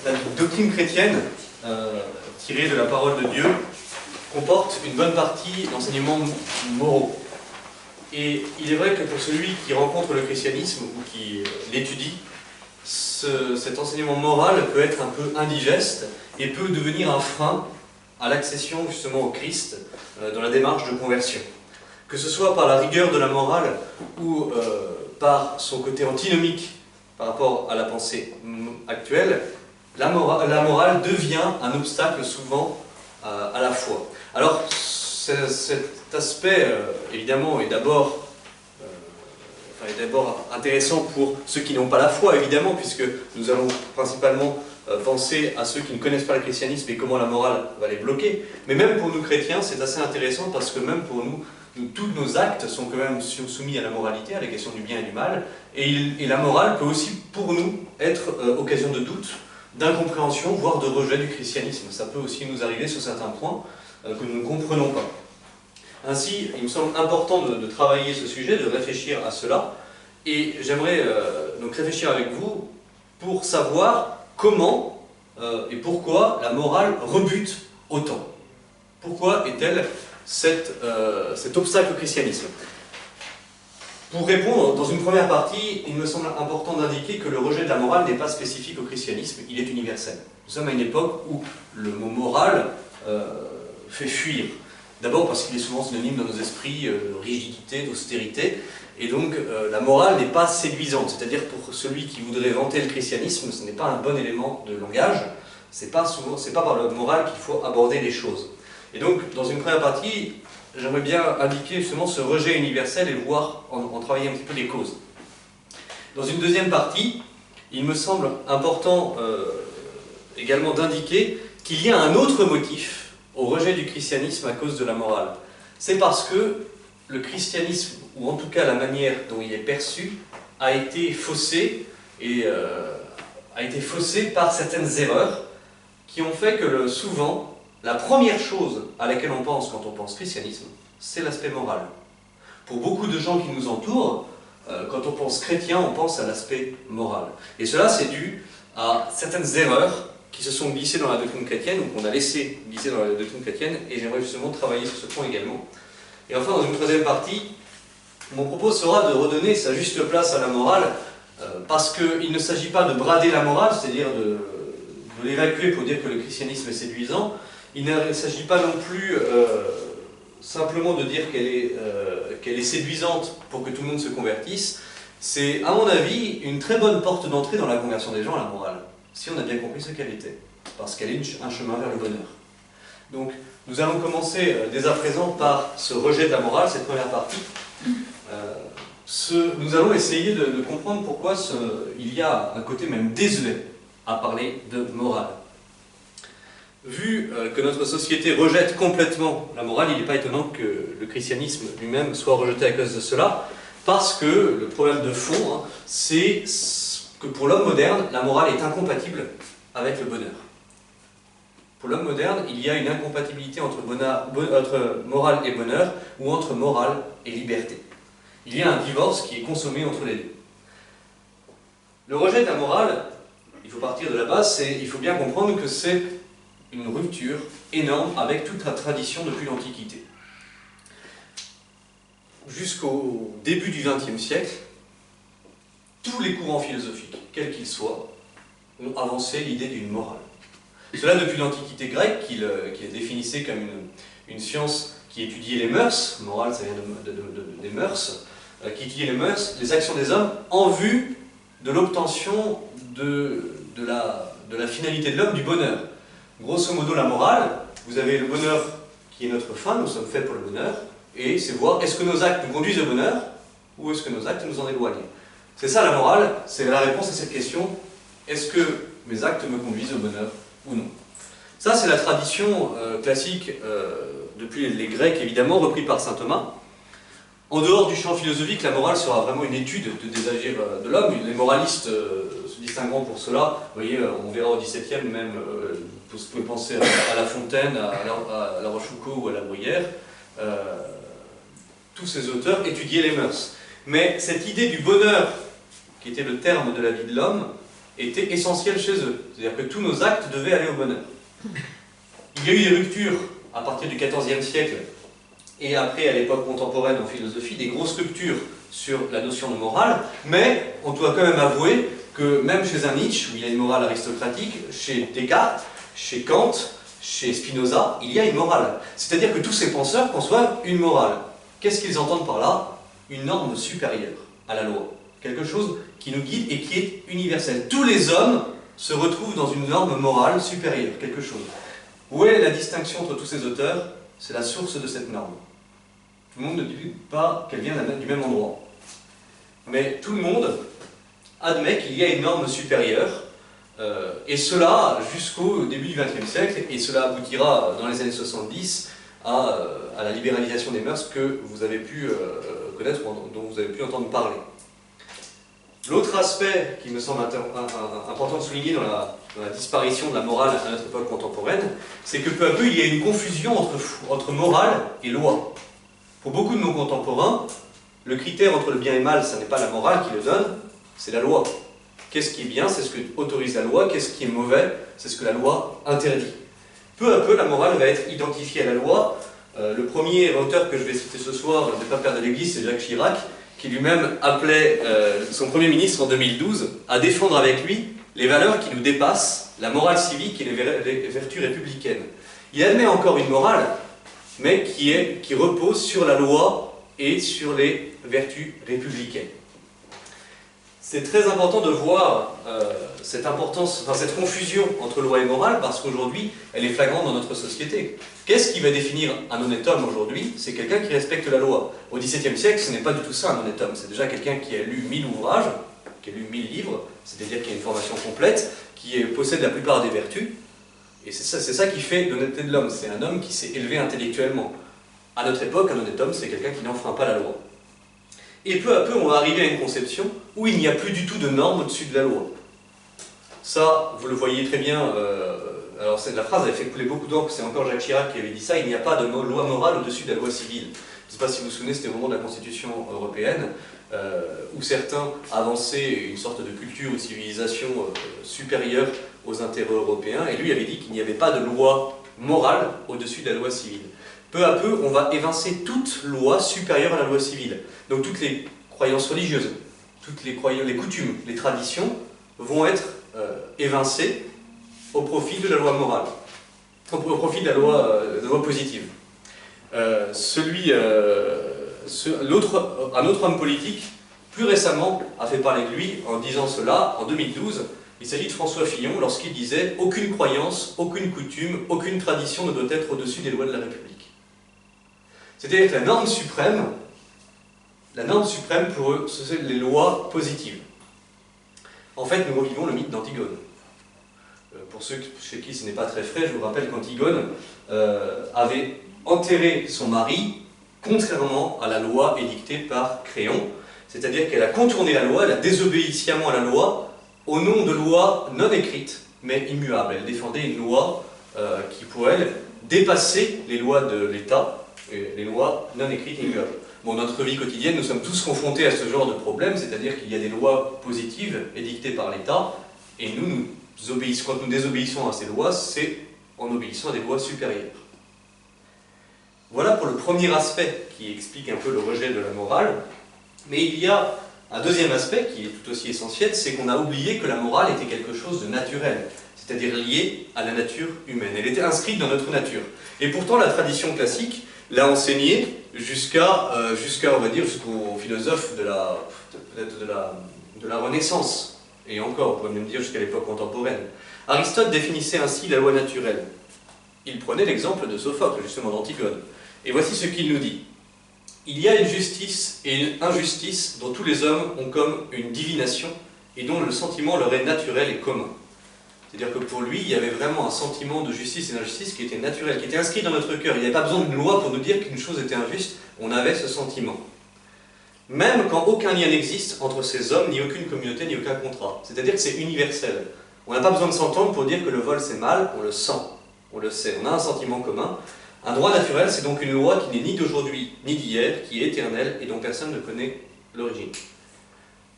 La doctrine chrétienne, tirée de la parole de Dieu, comporte une bonne partie d'enseignements moraux. Et il est vrai que pour celui qui rencontre le christianisme ou qui l'étudie, cet enseignement moral peut être un peu indigeste et peut devenir un frein à l'accession justement au Christ dans la démarche de conversion. Que ce soit par la rigueur de la morale ou par son côté antinomique par rapport à la pensée actuelle, la morale devient un obstacle souvent à la foi. Alors cet aspect évidemment est d'abord intéressant pour ceux qui n'ont pas la foi, évidemment, puisque nous allons principalement penser à ceux qui ne connaissent pas le christianisme et comment la morale va les bloquer. Mais même pour nous chrétiens, c'est assez intéressant parce que même pour nous, tous nos actes sont quand même soumis à la moralité, à la question du bien et du mal. Et la morale peut aussi, pour nous, être occasion de doute, d'incompréhension, voire de rejet du christianisme. Ça peut aussi nous arriver sur certains points que nous ne comprenons pas. Ainsi, il me semble important de travailler ce sujet, de réfléchir à cela. Et j'aimerais donc réfléchir avec vous pour savoir comment et pourquoi la morale rebute autant. Pourquoi est-elle cet obstacle au christianisme? Pour répondre, dans une première partie, il me semble important d'indiquer que le rejet de la morale n'est pas spécifique au christianisme, il est universel. Nous sommes à une époque où le mot moral fait fuir. D'abord parce qu'il est souvent synonyme dans nos esprits de rigidité, d'austérité, et donc la morale n'est pas séduisante. C'est-à-dire pour celui qui voudrait vanter le christianisme, ce n'est pas un bon élément de langage, c'est pas par le moral qu'il faut aborder les choses. Et donc, dans une première partie, j'aimerais bien indiquer justement ce rejet universel et voir en travailler un petit peu les causes. Dans une deuxième partie, il me semble important également d'indiquer qu'il y a un autre motif au rejet du christianisme à cause de la morale. C'est parce que le christianisme, ou en tout cas la manière dont il est perçu, a été faussé par certaines erreurs qui ont fait que souvent, la première chose à laquelle on pense quand on pense christianisme, c'est l'aspect moral. Pour beaucoup de gens qui nous entourent, quand on pense chrétien, on pense à l'aspect moral. Et cela, c'est dû à certaines erreurs qui se sont glissées dans la doctrine chrétienne, ou qu'on a laissé glisser dans la doctrine chrétienne, et j'aimerais justement travailler sur ce point également. Et enfin, dans une troisième partie, mon propos sera de redonner sa juste place à la morale, parce qu'il ne s'agit pas de brader la morale, c'est-à-dire de l'évacuer pour dire que le christianisme est séduisant. Il ne s'agit pas non plus simplement de dire qu'elle est séduisante pour que tout le monde se convertisse. C'est, à mon avis, une très bonne porte d'entrée dans la conversion des gens à la morale, si on a bien compris ce qu'elle était, parce qu'elle est un chemin vers le bonheur. Donc, nous allons commencer dès à présent par ce rejet de la morale, cette première partie. Nous allons essayer de comprendre pourquoi il y a un côté même désuet à parler de morale. Vu que notre société rejette complètement la morale, il n'est pas étonnant que le christianisme lui-même soit rejeté à cause de cela, parce que le problème de fond, c'est que pour l'homme moderne, la morale est incompatible avec le bonheur. Pour l'homme moderne, il y a une incompatibilité entre morale et bonheur, ou entre morale et liberté. Il y a un divorce qui est consommé entre les deux. Le rejet de la morale, il faut partir de la base, il faut bien comprendre que c'est une rupture énorme avec toute la tradition depuis l'Antiquité. Jusqu'au début du XXe siècle, tous les courants philosophiques, quels qu'ils soient, ont avancé l'idée d'une morale. Cela depuis l'Antiquité grecque, qui définissait comme une science qui étudiait les mœurs, morale ça vient des mœurs, qui étudiait les mœurs, les actions des hommes, en vue de l'obtention de la finalité de l'homme, du bonheur. Grosso modo, la morale, vous avez le bonheur qui est notre fin, nous sommes faits pour le bonheur, et c'est voir est-ce que nos actes nous conduisent au bonheur, ou est-ce que nos actes nous en éloignent. C'est ça la morale, c'est la réponse à cette question, est-ce que mes actes me conduisent au bonheur ou non? Ça c'est la tradition classique depuis les Grecs évidemment, repris par saint Thomas. En dehors du champ philosophique, la morale sera vraiment une étude des agirs de l'homme. Les moralistes se distingueront pour cela. Vous voyez, on verra au XVIIe même, vous pouvez penser à La Fontaine, à La Rochefoucauld ou à La Bruyère. Tous ces auteurs étudiaient les mœurs. Mais cette idée du bonheur, qui était le terme de la vie de l'homme, était essentiel chez eux. C'est-à-dire que tous nos actes devaient aller au bonheur. Il y a eu des ruptures à partir du XIVe siècle et après, à l'époque contemporaine en philosophie, des grosses ruptures sur la notion de morale, mais on doit quand même avouer que même chez un Nietzsche, où il y a une morale aristocratique, chez Descartes, chez Kant, chez Spinoza, il y a une morale. C'est-à-dire que tous ces penseurs conçoivent une morale. Qu'est-ce qu'ils entendent par là? Une norme supérieure à la loi. Quelque chose qui nous guide et qui est universel. Tous les hommes se retrouvent dans une norme morale supérieure, quelque chose. Où est la distinction entre tous ces auteurs? C'est la source de cette norme. Tout le monde ne dit pas qu'elle vient du même endroit. Mais tout le monde admet qu'il y a une norme supérieure, et cela jusqu'au début du XXe siècle, et cela aboutira dans les années 70 à la libéralisation des mœurs que vous avez pu connaître, dont vous avez pu entendre parler. L'autre aspect qui me semble important de souligner dans la disparition de la morale à notre époque contemporaine, c'est que peu à peu il y a une confusion entre morale et loi. Pour beaucoup de nos contemporains, le critère entre le bien et le mal, ce n'est pas la morale qui le donne, c'est la loi. Qu'est-ce qui est bien, c'est ce que autorise la loi, qu'est-ce qui est mauvais, c'est ce que la loi interdit. Peu à peu, la morale va être identifiée à la loi. Le premier auteur que je vais citer ce soir, le père de l'Église, c'est Jacques Chirac, qui lui-même appelait son Premier ministre en 2012 à défendre avec lui les valeurs qui nous dépassent, la morale civique et les vertus républicaines. Il admet encore une morale, mais qui repose sur la loi et sur les vertus républicaines. C'est très important de voir cette confusion entre loi et morale, parce qu'aujourd'hui, elle est flagrante dans notre société. Qu'est-ce qui va définir un honnête homme aujourd'hui? C'est quelqu'un qui respecte la loi. Au XVIIe siècle, ce n'est pas du tout ça un honnête homme. C'est déjà quelqu'un qui a lu 1000 ouvrages, qui a lu 1000 livres, c'est-à-dire qui a une formation complète, qui possède la plupart des vertus. Et c'est ça qui fait l'honnêteté de l'homme. C'est un homme qui s'est élevé intellectuellement. À notre époque, un honnête homme, c'est quelqu'un qui n'enfreint pas la loi. Et peu à peu, on va arriver à une conception où il n'y a plus du tout de normes au-dessus de la loi. Ça, vous le voyez très bien, alors la phrase avait fait couler beaucoup d'encre, c'est encore Jacques Chirac qui avait dit ça, il n'y a pas de loi morale au-dessus de la loi civile. Je ne sais pas si vous vous souvenez, c'était au moment de la Constitution européenne, où certains avançaient une sorte de culture ou de civilisation supérieure aux intérêts européens, et lui avait dit qu'il n'y avait pas de loi morale au-dessus de la loi civile. Peu à peu, on va évincer toute loi supérieure à la loi civile. Donc toutes les croyances religieuses, toutes les coutumes, les traditions vont être évincées au profit de la loi morale, au profit de la loi positive. Un autre homme politique, plus récemment, a fait parler de lui en disant cela, en 2012. Il s'agit de François Fillon, lorsqu'il disait « Aucune croyance, aucune coutume, aucune tradition ne doit être au-dessus des lois de la République ». C'est-à-dire que la norme suprême pour eux, ce sont les lois positives. En fait, nous revivons le mythe d'Antigone. Pour ceux chez qui ce n'est pas très frais, je vous rappelle qu'Antigone avait enterré son mari contrairement à la loi édictée par Créon, c'est-à-dire qu'elle a contourné la loi, elle a désobéi sciemment à la loi, au nom de lois non écrites, mais immuables. Elle défendait une loi qui, pour elle, dépassait les lois de l'État, les lois non écrites et immuables. Bon, dans notre vie quotidienne, nous sommes tous confrontés à ce genre de problème, c'est-à-dire qu'il y a des lois positives édictées par l'État, et quand nous désobéissons à ces lois, c'est en obéissant à des lois supérieures. Voilà pour le premier aspect qui explique un peu le rejet de la morale, mais il y a un deuxième aspect qui est tout aussi essentiel, c'est qu'on a oublié que la morale était quelque chose de naturel, c'est-à-dire lié à la nature humaine. Elle était inscrite dans notre nature. Et pourtant, la tradition classique l'a enseigné jusqu'aux philosophes de la Renaissance, et encore, on pourrait même dire jusqu'à l'époque contemporaine. Aristote définissait ainsi la loi naturelle. Il prenait l'exemple de Sophocle, justement d'Antigone. Et voici ce qu'il nous dit. Il y a une justice et une injustice dont tous les hommes ont comme une divination et dont le sentiment leur est naturel et commun. C'est-à-dire que pour lui, il y avait vraiment un sentiment de justice et d'injustice qui était naturel, qui était inscrit dans notre cœur. Il n'y avait pas besoin d'une loi pour nous dire qu'une chose était injuste, on avait ce sentiment. Même quand aucun lien n'existe entre ces hommes, ni aucune communauté, ni aucun contrat. C'est-à-dire que c'est universel. On n'a pas besoin de s'entendre pour dire que le vol c'est mal, on le sent, on le sait, on a un sentiment commun. Un droit naturel, c'est donc une loi qui n'est ni d'aujourd'hui ni d'hier, qui est éternelle et dont personne ne connaît l'origine.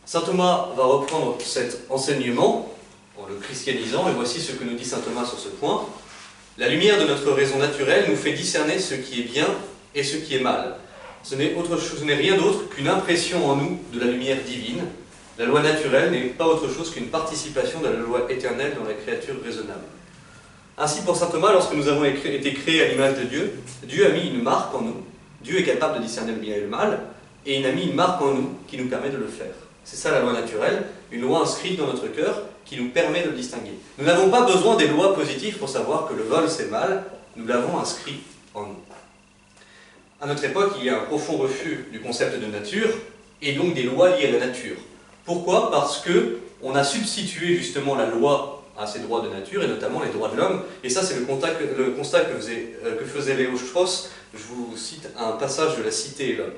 Saint Thomas va reprendre cet enseignement le christianisant, et voici ce que nous dit saint Thomas sur ce point. La lumière de notre raison naturelle nous fait discerner ce qui est bien et ce qui est mal. Ce n'est rien d'autre qu'une impression en nous de la lumière divine. La loi naturelle n'est pas autre chose qu'une participation de la loi éternelle dans la créature raisonnable. Ainsi, pour saint Thomas, lorsque nous avons été créés à l'image de Dieu, Dieu a mis une marque en nous. Dieu est capable de discerner le bien et le mal, et il a mis une marque en nous qui nous permet de le faire. C'est ça la loi naturelle, une loi inscrite dans notre cœur qui nous permet de le distinguer. Nous n'avons pas besoin des lois positives pour savoir que le vol c'est mal, nous l'avons inscrit en nous. À notre époque, il y a un profond refus du concept de nature, et donc des lois liées à la nature. Pourquoi? Parce qu'on a substitué justement la loi à ces droits de nature, et notamment les droits de l'homme, et ça c'est le constat que faisait Léo Strauss. Je vous cite un passage de la Cité et l'homme.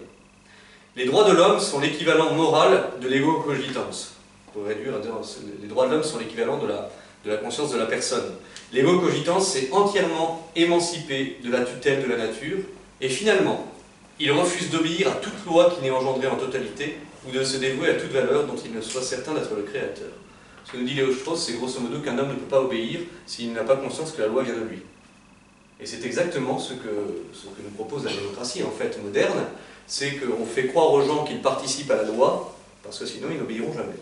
Les droits de l'homme sont l'équivalent moral de l'ego cogitans. Pour réduire à dire, les droits de l'homme sont l'équivalent de la conscience de la personne. L'ego cogitans s'est entièrement émancipé de la tutelle de la nature, et finalement, il refuse d'obéir à toute loi qui n'est engendrée en totalité, ou de se dévouer à toute valeur dont il ne soit certain d'être le créateur. Ce que nous dit Léo Strauss, c'est grosso modo qu'un homme ne peut pas obéir s'il n'a pas conscience que la loi vient de lui. Et c'est exactement ce que nous propose la démocratie en fait moderne, c'est qu'on fait croire aux gens qu'ils participent à la loi, parce que sinon ils n'obéiront jamais.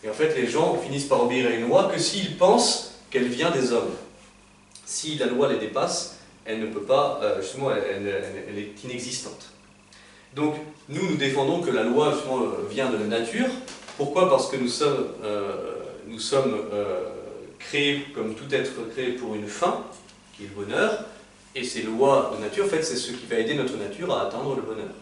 Et en fait les gens finissent par obéir à une loi que s'ils pensent qu'elle vient des hommes. Si la loi les dépasse, elle ne peut pas, justement, elle est inexistante. Donc nous défendons que la loi justement, vient de la nature. Pourquoi? Parce que nous sommes créés comme tout être créé pour une fin, qui est le bonheur, et ces lois de nature, en fait, c'est ce qui va aider notre nature à atteindre le bonheur.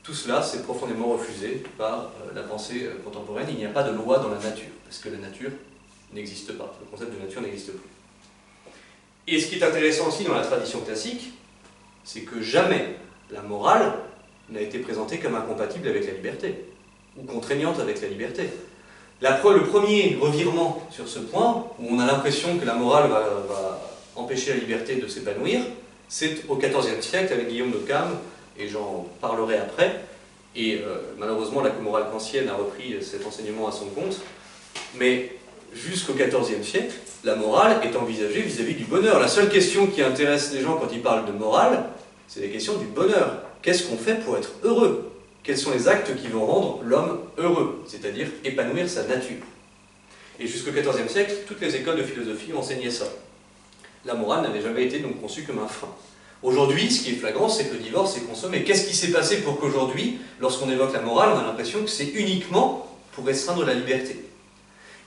Tout cela, c'est profondément refusé par la pensée contemporaine. Il n'y a pas de loi dans la nature, parce que la nature n'existe pas. Le concept de nature n'existe plus. Et ce qui est intéressant aussi dans la tradition classique, c'est que jamais la morale n'a été présentée comme incompatible avec la liberté, ou contraignante avec la liberté. Le premier revirement sur ce point, où on a l'impression que la morale va empêcher la liberté de s'épanouir, c'est au XIVe siècle avec Guillaume d'Occam, et j'en parlerai après, et malheureusement la morale kantienne a repris cet enseignement à son compte, mais jusqu'au XIVe siècle, la morale est envisagée vis-à-vis du bonheur. La seule question qui intéresse les gens quand ils parlent de morale, c'est la question du bonheur. Qu'est-ce qu'on fait pour être heureux? Quels sont les actes qui vont rendre l'homme heureux, c'est-à-dire épanouir sa nature? Et jusqu'au XIVe siècle, toutes les écoles de philosophie enseignaient ça. La morale n'avait jamais été donc conçue comme un frein. Aujourd'hui, ce qui est flagrant, c'est que le divorce est consommé. Qu'est-ce qui s'est passé pour qu'aujourd'hui, lorsqu'on évoque la morale, on a l'impression que c'est uniquement pour restreindre la liberté?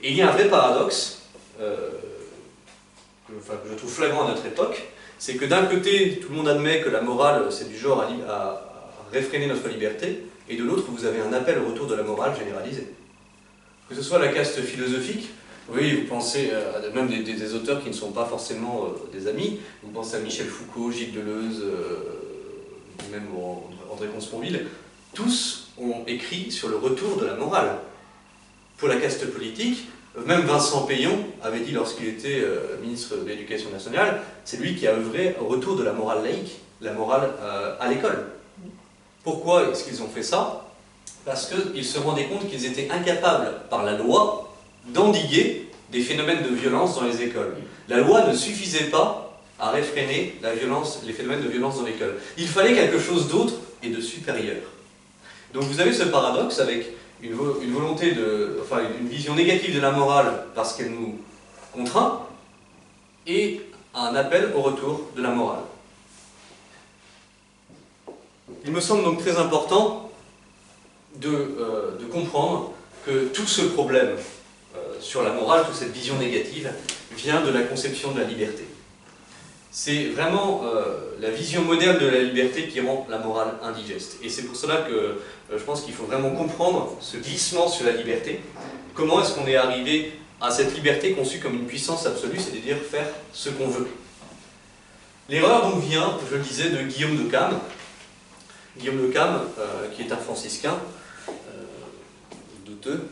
Et il y a un vrai paradoxe, que je trouve flagrant à notre époque, c'est que d'un côté, tout le monde admet que la morale, c'est du genre à réfréner notre liberté, et de l'autre, vous avez un appel au retour de la morale généralisé. Que ce soit la caste philosophique, oui, vous pensez à même des auteurs qui ne sont pas forcément des amis, vous pensez à Michel Foucault, Gilles Deleuze, même André Comte-Sponville, tous ont écrit sur le retour de la morale. Pour la caste politique, même Vincent Payon avait dit lorsqu'il était ministre de l'Éducation nationale, c'est lui qui a œuvré au retour de la morale laïque, la morale à l'école. Pourquoi est-ce qu'ils ont fait ça? Parce qu'ils se rendaient compte qu'ils étaient incapables, par la loi, d'endiguer des phénomènes de violence dans les écoles. La loi ne suffisait pas à réfréner les phénomènes de violence dans l'école. Il fallait quelque chose d'autre et de supérieur. Donc vous avez ce paradoxe avec une volonté une vision négative de la morale parce qu'elle nous contraint, et un appel au retour de la morale. Il me semble donc très important de comprendre que tout ce problème sur la morale, toute cette vision négative, vient de la conception de la liberté. C'est vraiment la vision moderne de la liberté qui rend la morale indigeste. Et c'est pour cela que je pense qu'il faut vraiment comprendre ce glissement sur la liberté. Comment est-ce qu'on est arrivé à cette liberté conçue comme une puissance absolue, c'est-à-dire faire ce qu'on veut. L'erreur donc vient, je le disais, de Guillaume d'Occam. Guillaume d'Occam, qui est un franciscain, douteux,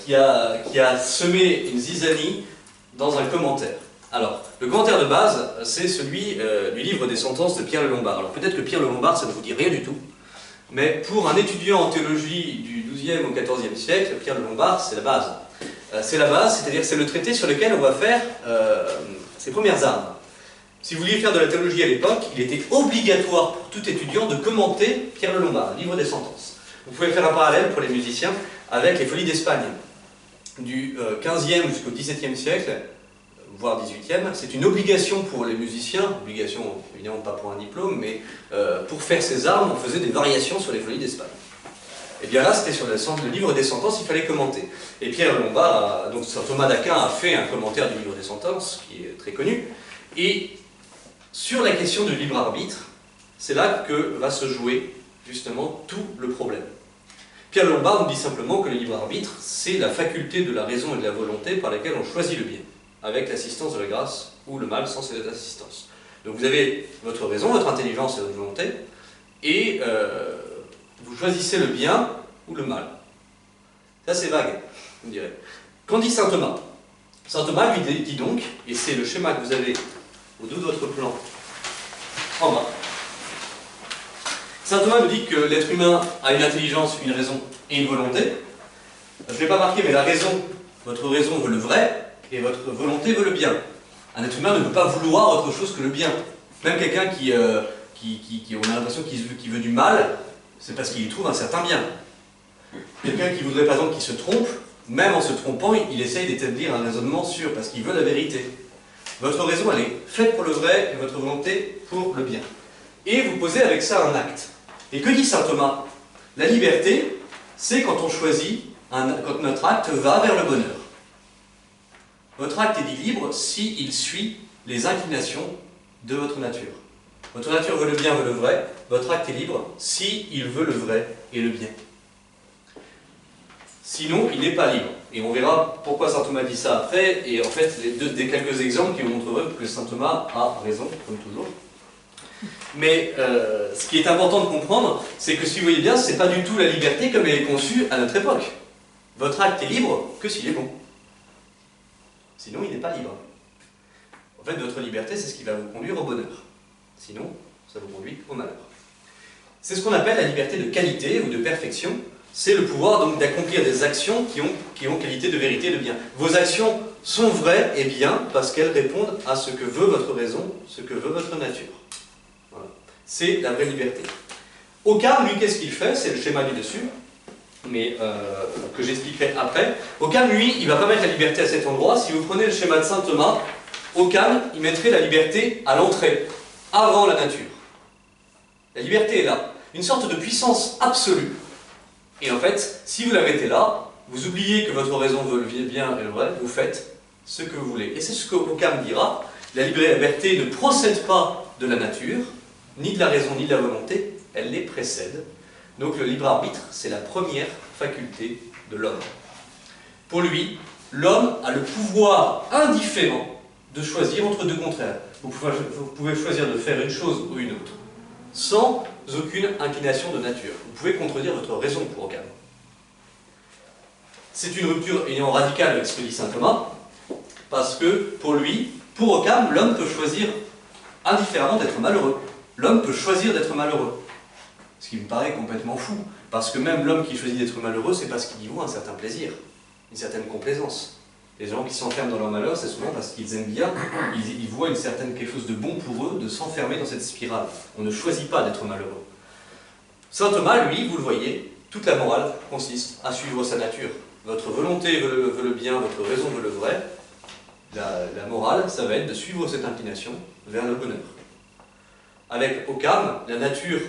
qui a semé une zizanie dans un commentaire. Alors, le commentaire de base, c'est celui du livre des sentences de Pierre le Lombard. Alors peut-être que Pierre le Lombard, ça ne vous dit rien du tout, mais pour un étudiant en théologie du XIIe au XIVe siècle, Pierre le Lombard, c'est la base. c'est la base, c'est-à-dire c'est le traité sur lequel on va faire ses premières armes. Si vous vouliez faire de la théologie à l'époque, il était obligatoire pour tout étudiant de commenter Pierre le Lombard, le livre des sentences. Vous pouvez faire un parallèle pour les musiciens avec les Folies d'Espagne. Du 15e jusqu'au 17e siècle, voire 18e, c'est une obligation pour les musiciens, obligation évidemment pas pour un diplôme, mais pour faire ses armes, on faisait des variations sur les Folies d'Espagne. Et bien là, c'était sur le livre des sentences, il fallait commenter. Et Pierre le Lombard, donc Saint Thomas d'Aquin a fait un commentaire du livre des sentences, qui est très connu, et sur la question du libre arbitre, c'est là que va se jouer justement tout le problème. Pierre Lombard nous dit simplement que le libre arbitre, c'est la faculté de la raison et de la volonté par laquelle on choisit le bien, avec l'assistance de la grâce, ou le mal sans cette assistance. Donc vous avez votre raison, votre intelligence et votre volonté, et vous choisissez le bien ou le mal. Ça c'est vague, on dirait. Qu'en dit saint Thomas? Saint Thomas lui dit donc, et c'est le schéma que vous avez au dos de votre plan, en bas. Saint Thomas nous dit que l'être humain a une intelligence, une raison et une volonté. Je ne l'ai pas marqué, mais la raison, votre raison veut le vrai, et votre volonté veut le bien. Un être humain ne peut pas vouloir autre chose que le bien. Même quelqu'un qui on a l'impression qu'il veut du mal, c'est parce qu'il y trouve un certain bien. Quelqu'un qui voudrait, par exemple, qui se trompe, même en se trompant, il essaye d'établir un raisonnement sûr, parce qu'il veut la vérité. Votre raison, elle est faite pour le vrai, et votre volonté pour le bien. Et vous posez avec ça un acte. Et que dit saint Thomas? La liberté, c'est quand on choisit, quand notre acte va vers le bonheur. Votre acte est dit libre s'il suit les inclinations de votre nature. Votre nature veut le bien, veut le vrai. Votre acte est libre s'il veut le vrai et le bien. Sinon, il n'est pas libre. Et on verra pourquoi saint Thomas dit ça après. Et en fait, des quelques exemples qui vous montreront que saint Thomas a raison, comme toujours. Mais ce qui est important de comprendre, c'est que si vous voyez bien, ce n'est pas du tout la liberté comme elle est conçue à notre époque. Votre acte est libre que s'il est bon. Sinon, il n'est pas libre. En fait, votre liberté, c'est ce qui va vous conduire au bonheur. Sinon, ça vous conduit au malheur. C'est ce qu'on appelle la liberté de qualité ou de perfection. C'est le pouvoir donc d'accomplir des actions qui ont qualité de vérité et de bien. Vos actions sont vraies et bien parce qu'elles répondent à ce que veut votre raison, ce que veut votre nature. Voilà. C'est la vraie liberté. Occam, lui, qu'est-ce qu'il fait? C'est le schéma du dessus, mais que j'expliquerai après. Occam, lui, il ne va pas mettre la liberté à cet endroit. Si vous prenez le schéma de saint Thomas, Occam, il mettrait la liberté à l'entrée, avant la nature. La liberté est là, une sorte de puissance absolue. Et en fait, si vous la mettez là, vous oubliez que votre raison veut le bien et le vrai, vous faites ce que vous voulez. Et c'est ce qu'Occam dira, la liberté ne procède pas de la nature, ni de la raison, ni de la volonté, elle les précède. Donc le libre arbitre, c'est la première faculté de l'homme. Pour lui, l'homme a le pouvoir indifférent de choisir entre deux contraires. Vous pouvez choisir de faire une chose ou une autre, sans aucune inclination de nature. Vous pouvez contredire votre raison pour Occam. C'est une rupture ayant radicale avec ce que dit saint Thomas, parce que pour lui, pour Occam, l'homme peut choisir indifféremment d'être malheureux. L'homme peut choisir d'être malheureux. Ce qui me paraît complètement fou, parce que même l'homme qui choisit d'être malheureux, c'est parce qu'il y voit un certain plaisir, une certaine complaisance. Les gens qui s'enferment dans leur malheur, c'est souvent parce qu'ils aiment bien, ils voient quelque chose de bon pour eux, de s'enfermer dans cette spirale. On ne choisit pas d'être malheureux. Saint Thomas, lui, vous le voyez, toute la morale consiste à suivre sa nature. Votre volonté veut le bien, votre raison veut le vrai. La morale, ça va être de suivre cette inclination vers le bonheur. Avec Occam, la nature,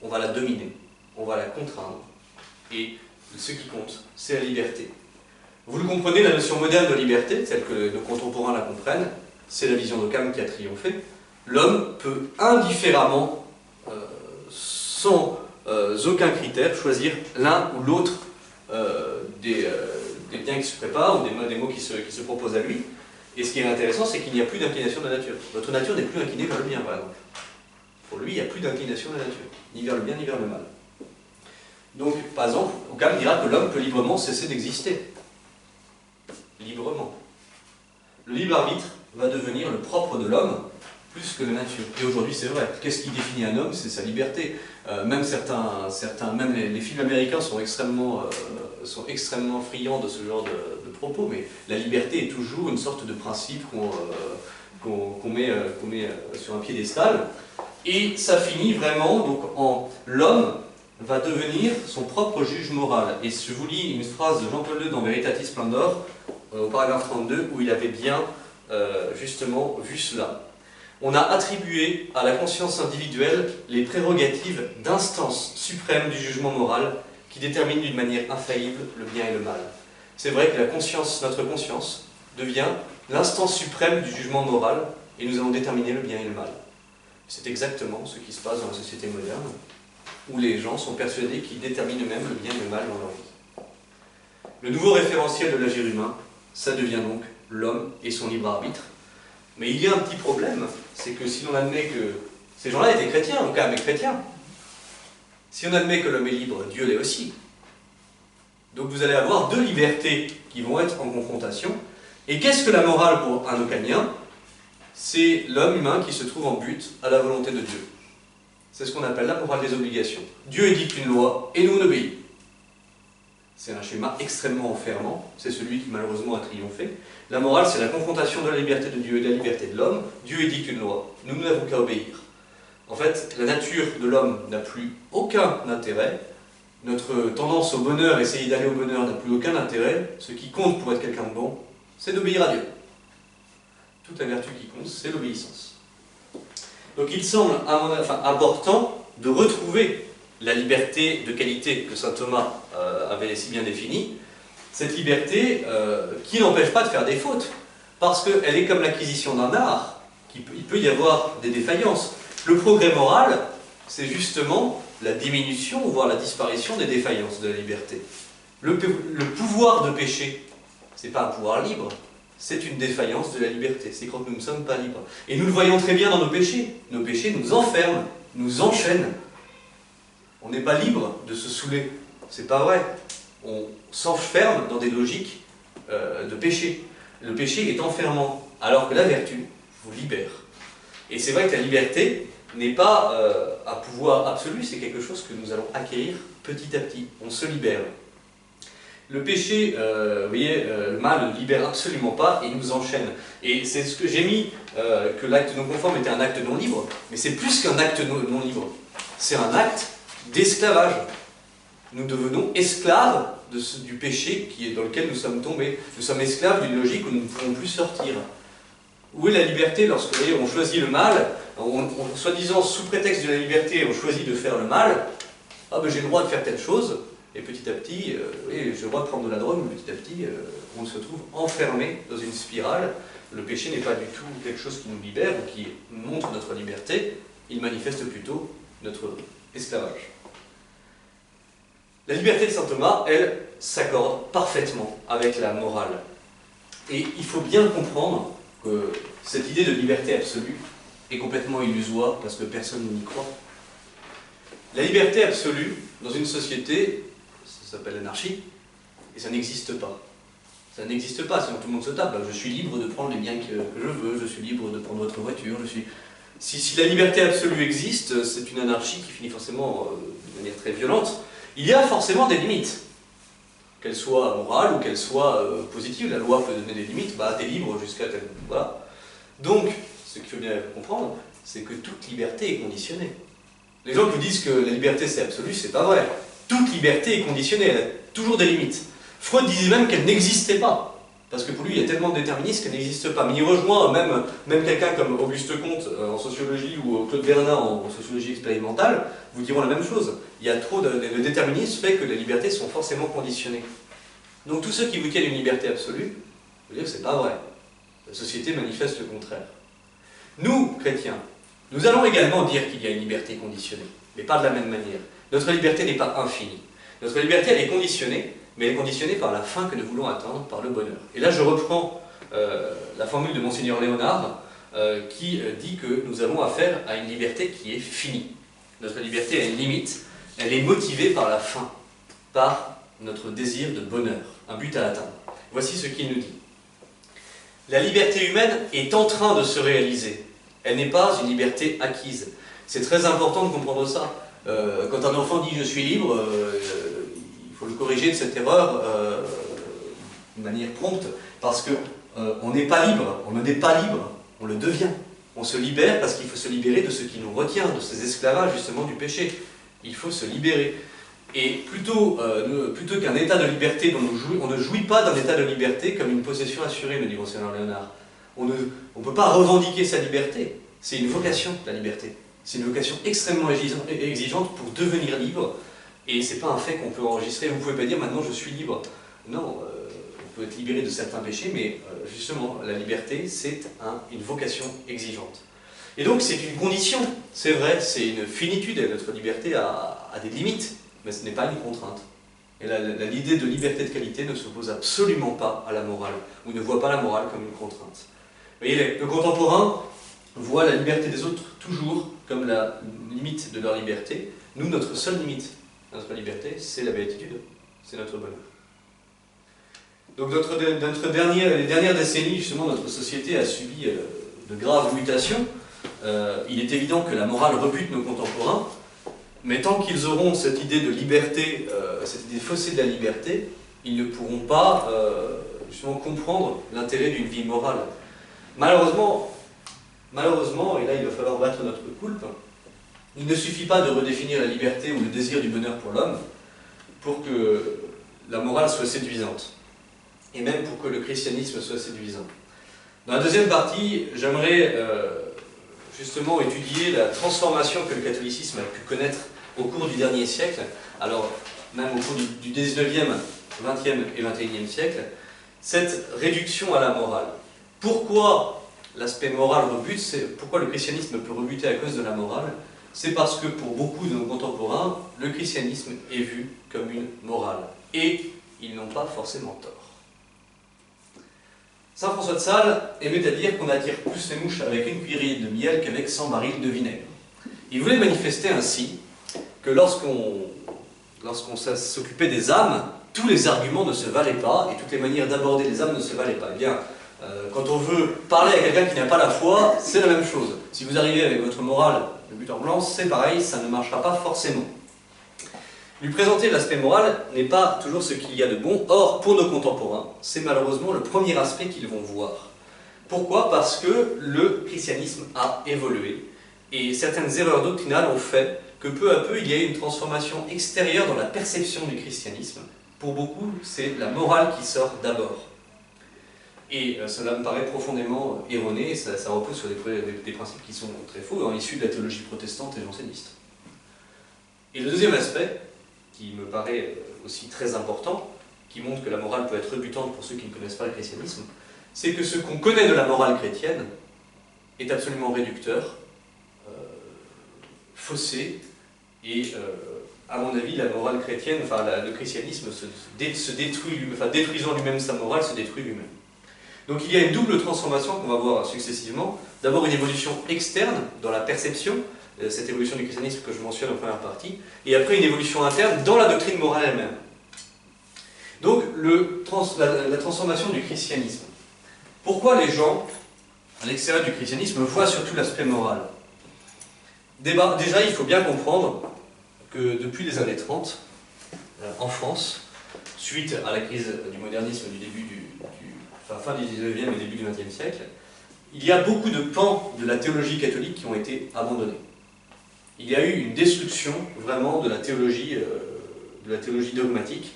on va la dominer, on va la contraindre. Et ce qui compte, c'est la liberté. Vous le comprenez, la notion moderne de liberté, telle que nos contemporains la comprennent, c'est la vision d'Occam qui a triomphé. L'homme peut indifféremment, sans aucun critère, choisir l'un ou l'autre des biens qui se préparent ou des mots qui se proposent à lui. Et ce qui est intéressant, c'est qu'il n'y a plus d'inclination de la nature. Votre nature n'est plus inclinée vers le bien, par exemple. Pour lui, il n'y a plus d'inclination de la nature, ni vers le bien, ni vers le mal. Donc, par exemple, Occam dira que l'homme peut librement cesser d'exister. Librement. Le libre arbitre va devenir le propre de l'homme, plus que la nature. Et aujourd'hui, c'est vrai. Qu'est-ce qui définit un homme? C'est sa liberté. Même même les films américains sont extrêmement friands de ce genre de propos, mais la liberté est toujours une sorte de principe qu'on met sur un piédestal. Et ça finit vraiment donc en l'homme va devenir son propre juge moral. Et je vous lis une phrase de Jean-Paul II dans Veritatis Splendor, au paragraphe 32, où il avait bien justement vu cela. On a attribué à la conscience individuelle les prérogatives d'instance suprême du jugement moral qui détermine d'une manière infaillible le bien et le mal. C'est vrai que notre conscience, devient l'instance suprême du jugement moral et nous allons déterminer le bien et le mal. C'est exactement ce qui se passe dans la société moderne, où les gens sont persuadés qu'ils déterminent eux-mêmes le bien et le mal dans leur vie. Le nouveau référentiel de l'agir humain, ça devient donc l'homme et son libre arbitre. Mais il y a un petit problème, c'est que si l'on admet que ces gens-là étaient chrétiens, donc mais chrétiens, si on admet que l'homme est libre, Dieu l'est aussi. Donc vous allez avoir deux libertés qui vont être en confrontation. Et qu'est-ce que la morale pour un Occanien? C'est l'homme humain qui se trouve en butte à la volonté de Dieu. C'est ce qu'on appelle la morale des obligations. Dieu édicte une loi et nous on obéit. C'est un schéma extrêmement enfermant, c'est celui qui malheureusement a triomphé. La morale, c'est la confrontation de la liberté de Dieu et de la liberté de l'homme. Dieu édicte une loi, nous n'avons qu'à obéir. En fait, la nature de l'homme n'a plus aucun intérêt. Notre tendance au bonheur, essayer d'aller au bonheur, n'a plus aucun intérêt. Ce qui compte pour être quelqu'un de bon, c'est d'obéir à Dieu. Toute la vertu qui compte, c'est l'obéissance. Donc il semble important de retrouver la liberté de qualité que saint Thomas avait si bien définie, cette liberté qui n'empêche pas de faire des fautes, parce qu'elle est comme l'acquisition d'un art, il peut y avoir des défaillances. Le progrès moral, c'est justement la diminution, voire la disparition des défaillances de la liberté. Le pouvoir de pécher, c'est pas un pouvoir libre, c'est une défaillance de la liberté, c'est quand nous ne sommes pas libres. Et nous le voyons très bien dans nos péchés. Nos péchés nous enferment, nous enchaînent. On n'est pas libre de se saouler, c'est pas vrai. On s'enferme dans des logiques de péché. Le péché est enfermant, alors que la vertu vous libère. Et c'est vrai que la liberté n'est pas un pouvoir absolu, c'est quelque chose que nous allons acquérir petit à petit. On se libère. Le péché, vous voyez, le mal ne libère absolument pas et nous enchaîne. Et c'est ce que j'ai mis, que l'acte non conforme était un acte non libre, mais c'est plus qu'un acte non libre. C'est un acte d'esclavage. Nous devenons esclaves du péché dans lequel nous sommes tombés. Nous sommes esclaves d'une logique où nous ne pouvons plus sortir. Où est la liberté lorsque, vous voyez, on choisit le mal, soi-disant sous prétexte de la liberté, on choisit de faire le mal, ah ben j'ai le droit de faire telle chose, et petit à petit, j'ai le droit de prendre de la drogue, mais petit à petit, on se trouve enfermé dans une spirale. Le péché n'est pas du tout quelque chose qui nous libère ou qui montre notre liberté, il manifeste plutôt notre esclavage. La liberté de saint Thomas, elle, s'accorde parfaitement avec la morale. Et il faut bien comprendre que cette idée de liberté absolue est complètement illusoire parce que personne n'y croit. La liberté absolue, dans une société, ça s'appelle l'anarchie, et ça n'existe pas. Ça n'existe pas, sinon tout le monde se tape. Je suis libre de prendre les biens que je veux, je suis libre de prendre votre voiture, Si la liberté absolue existe, c'est une anarchie qui finit forcément de manière très violente. Il y a forcément des limites, qu'elles soient morales ou qu'elles soient positives. La loi peut donner des limites, t'es libre jusqu'à tel... Voilà. Donc, ce qu'il faut bien comprendre, c'est que toute liberté est conditionnée. Les gens qui vous disent que la liberté c'est absolu, c'est pas vrai. Toute liberté est conditionnée, elle a toujours des limites. Freud disait même qu'elle n'existait pas. Parce que pour lui, il y a tellement de déterminisme qu'elle n'existe pas. Mais il rejoint même quelqu'un comme Auguste Comte en sociologie ou Claude Bernard en sociologie expérimentale, vous diront la même chose. Il y a trop de déterminisme fait que les libertés sont forcément conditionnées. Donc tous ceux qui vous tiennent une liberté absolue, vous dire que c'est pas vrai. La société manifeste le contraire. Nous, chrétiens, nous allons également dire qu'il y a une liberté conditionnée, mais pas de la même manière. Notre liberté n'est pas infinie. Notre liberté, elle est conditionnée, mais elle est conditionnée par la fin que nous voulons atteindre, par le bonheur. Et là, je reprends la formule de Monseigneur Léonard, qui dit que nous avons affaire à une liberté qui est finie. Notre liberté a une limite, elle est motivée par la fin, par notre désir de bonheur, un but à atteindre. Voici ce qu'il nous dit. La liberté humaine est en train de se réaliser. Elle n'est pas une liberté acquise. C'est très important de comprendre ça. Quand un enfant dit « je suis libre », il faut le corriger de cette erreur de manière prompte, parce que on n'est pas libre, on ne n'est pas libre, on le devient. On se libère parce qu'il faut se libérer de ce qui nous retient, de ces esclavages justement du péché. Il faut se libérer. Et plutôt qu'un état de liberté dont on ne jouit pas d'un état de liberté comme une possession assurée, me dit Monseigneur Léonard. On ne peut pas revendiquer sa liberté. C'est une vocation, la liberté. C'est une vocation extrêmement exigeante pour devenir libre. Et c'est pas un fait qu'on peut enregistrer. Vous ne pouvez pas dire maintenant je suis libre. Non, on peut être libéré de certains péchés, mais justement, la liberté, c'est une vocation exigeante. Et donc c'est une condition, c'est vrai, c'est une finitude, et notre liberté a des limites, mais ce n'est pas une contrainte. Et l'idée de liberté de qualité ne s'oppose absolument pas à la morale, ou ne voit pas la morale comme une contrainte. Vous voyez, le contemporain voit la liberté des autres toujours comme la limite de leur liberté. Nous, notre seule limite, notre liberté, c'est la béatitude, c'est notre bonheur. Donc les dernières décennies, justement, notre société a subi de graves mutations. Il est évident que la morale rebute nos contemporains, mais tant qu'ils auront cette idée de liberté, cette idée faussée de la liberté, ils ne pourront pas justement comprendre l'intérêt d'une vie morale. Malheureusement, et là il va falloir battre notre coulpe, il ne suffit pas de redéfinir la liberté ou le désir du bonheur pour l'homme pour que la morale soit séduisante, et même pour que le christianisme soit séduisant. Dans la deuxième partie, j'aimerais justement étudier la transformation que le catholicisme a pu connaître au cours du dernier siècle, alors même au cours du 19e, 20e et 21e siècle, cette réduction à la morale. Pourquoi l'aspect moral rebute, pourquoi le christianisme peut rebuter à cause de la morale? C'est parce que pour beaucoup de nos contemporains, le christianisme est vu comme une morale. Et ils n'ont pas forcément tort. Saint François de Sales aimait à dire qu'on attire plus les mouches avec une cuillerée de miel qu'avec 100 barils de vinaigre. Il voulait manifester ainsi que lorsqu'on s'occupait des âmes, tous les arguments ne se valaient pas et toutes les manières d'aborder les âmes ne se valaient pas. Eh bien, quand on veut parler à quelqu'un qui n'a pas la foi, c'est la même chose. Si vous arrivez avec votre morale de but en blanc, c'est pareil, ça ne marchera pas forcément. Lui présenter l'aspect moral n'est pas toujours ce qu'il y a de bon. Or, pour nos contemporains, c'est malheureusement le premier aspect qu'ils vont voir. Pourquoi? Parce que le christianisme a évolué et certaines erreurs doctrinales ont fait que peu à peu il y a eu une transformation extérieure dans la perception du christianisme. Pour beaucoup, c'est la morale qui sort d'abord. Et cela me paraît profondément erroné, ça repose sur des principes qui sont très faux, issus de la théologie protestante et janséniste. Et le deuxième aspect, qui me paraît aussi très important, qui montre que la morale peut être rebutante pour ceux qui ne connaissent pas le christianisme, c'est que ce qu'on connaît de la morale chrétienne est absolument réducteur, faussé, et à mon avis, la morale chrétienne, enfin le christianisme se détruit, détruisant lui-même sa morale, se détruit lui-même. Donc il y a une double transformation qu'on va voir successivement. D'abord une évolution externe dans la perception, cette évolution du christianisme que je mentionne en première partie, et après une évolution interne dans la doctrine morale elle-même. Donc la transformation du christianisme. Pourquoi les gens, à l'extérieur du christianisme, voient surtout l'aspect moral? Déjà, il faut bien comprendre que depuis les années 30, en France, suite à la crise du modernisme du début fin du 19e et début du 20e siècle, il y a beaucoup de pans de la théologie catholique qui ont été abandonnés. Il y a eu une destruction vraiment de la théologie dogmatique,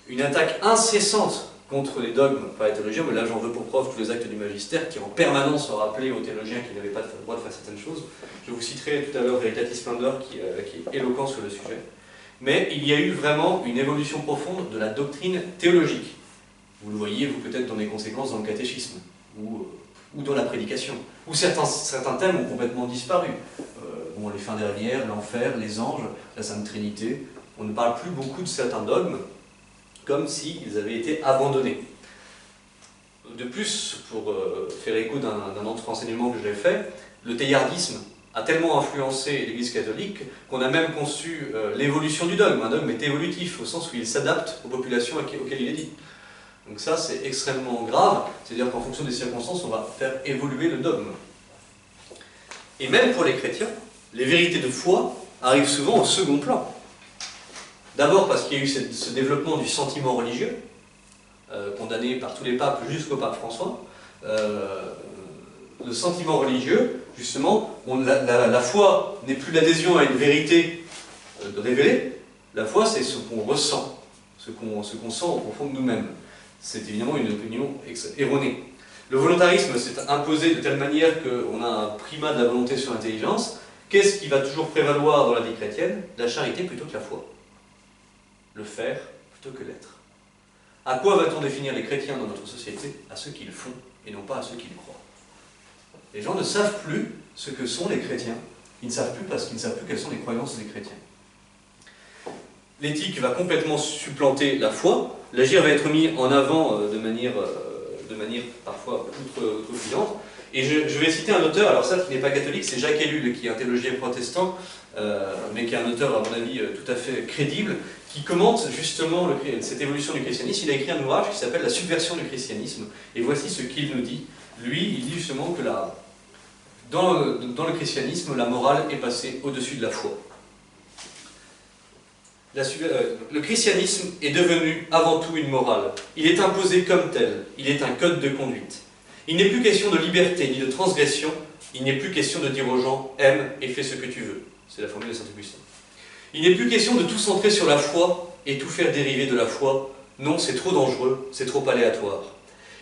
une attaque incessante contre les dogmes par les théologiens, mais là j'en veux pour preuve tous les actes du magistère qui en permanence ont rappelé aux théologiens qu'ils n'avaient pas le droit de faire certaines choses. Je vous citerai tout à l'heure Veritatis Splendor qui est éloquent sur le sujet. Mais il y a eu vraiment une évolution profonde de la doctrine théologique. Vous le voyez, vous, peut-être dans les conséquences dans le catéchisme, ou dans la prédication, où certains thèmes ont complètement disparu. Bon, les fins dernières, l'enfer, les anges, la Sainte Trinité, on ne parle plus beaucoup de certains dogmes, comme s'ils avaient été abandonnés. De plus, pour faire écho d'un autre enseignement que j'ai fait, le teilhardisme a tellement influencé l'Église catholique qu'on a même conçu l'évolution du dogme. Un dogme est évolutif, au sens où il s'adapte aux populations auxquelles il est dit. Donc ça, c'est extrêmement grave, c'est-à-dire qu'en fonction des circonstances, on va faire évoluer le dogme. Et même pour les chrétiens, les vérités de foi arrivent souvent au second plan. D'abord parce qu'il y a eu ce développement du sentiment religieux, condamné par tous les papes jusqu'au pape François. Le sentiment religieux, justement, la foi n'est plus l'adhésion à une vérité révélée, la foi c'est ce qu'on ressent, ce qu'on sent au profond de nous-mêmes. C'est évidemment une opinion erronée. Le volontarisme s'est imposé de telle manière qu'on a un primat de la volonté sur l'intelligence. Qu'est-ce qui va toujours prévaloir dans la vie chrétienne? La charité plutôt que la foi. Le faire plutôt que l'être. À quoi va-t-on définir les chrétiens dans notre société? À ceux qui le font et non pas à ceux qui le croient. Les gens ne savent plus ce que sont les chrétiens. Ils ne savent plus parce qu'ils ne savent plus quelles sont les croyances des chrétiens. L'éthique va complètement supplanter la foi. L'agir va être mis en avant de manière parfois outrecuidante. Et je vais citer un auteur, alors ça qui n'est pas catholique, c'est Jacques Ellul, qui est un théologien protestant, mais qui est un auteur à mon avis tout à fait crédible, qui commente justement cette évolution du christianisme. Il a écrit un ouvrage qui s'appelle « La subversion du christianisme ». Et voici ce qu'il nous dit. Lui, il dit justement que dans le christianisme, la morale est passée au-dessus de la foi. Le christianisme est devenu avant tout une morale. Il est imposé comme tel. Il est un code de conduite. Il n'est plus question de liberté ni de transgression. Il n'est plus question de dire aux gens « aime et fais ce que tu veux ». C'est la formule de Saint-Augustin. Il n'est plus question de tout centrer sur la foi et tout faire dériver de la foi. Non, c'est trop dangereux, c'est trop aléatoire.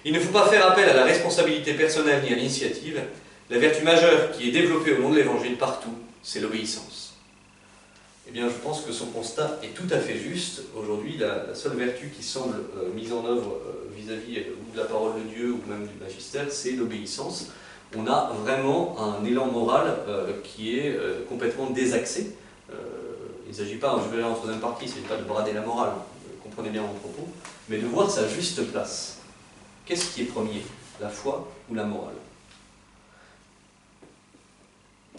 Il ne faut pas faire appel à la responsabilité personnelle ni à l'initiative. La vertu majeure qui est développée au nom de l'Évangile partout, c'est l'obéissance. Eh bien, je pense que son constat est tout à fait juste. Aujourd'hui, la seule vertu qui semble mise en œuvre vis-à-vis de la parole de Dieu ou même du magistère, c'est l'obéissance. On a vraiment un élan moral qui est complètement désaxé. Il ne s'agit pas, je verrai en troisième partie, il ne s'agit pas de brader la morale, comprenez bien mon propos, mais de voir sa juste place. Qu'est-ce qui est premier, la foi ou la morale?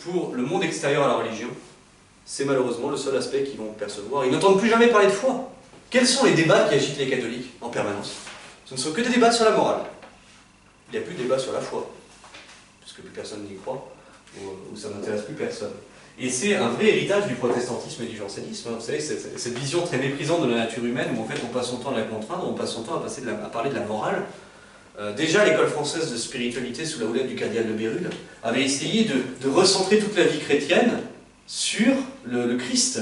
Pour le monde extérieur à la religion, c'est malheureusement le seul aspect qu'ils vont percevoir. Ils n'entendent plus jamais parler de foi. Quels sont les débats qui agitent les catholiques en permanence? Ce ne sont que des débats sur la morale. Il n'y a plus de débat sur la foi, puisque plus personne n'y croit, ou ça n'intéresse plus personne. Et c'est un vrai héritage du protestantisme et du jansénisme. Vous savez, cette vision très méprisante de la nature humaine, où en fait on passe son temps à la contraindre, on passe son temps à parler de la morale. Déjà, l'école française de spiritualité, sous la houlette du cardinal de Bérulle, avait essayé de recentrer toute la vie chrétienne sur le Christ.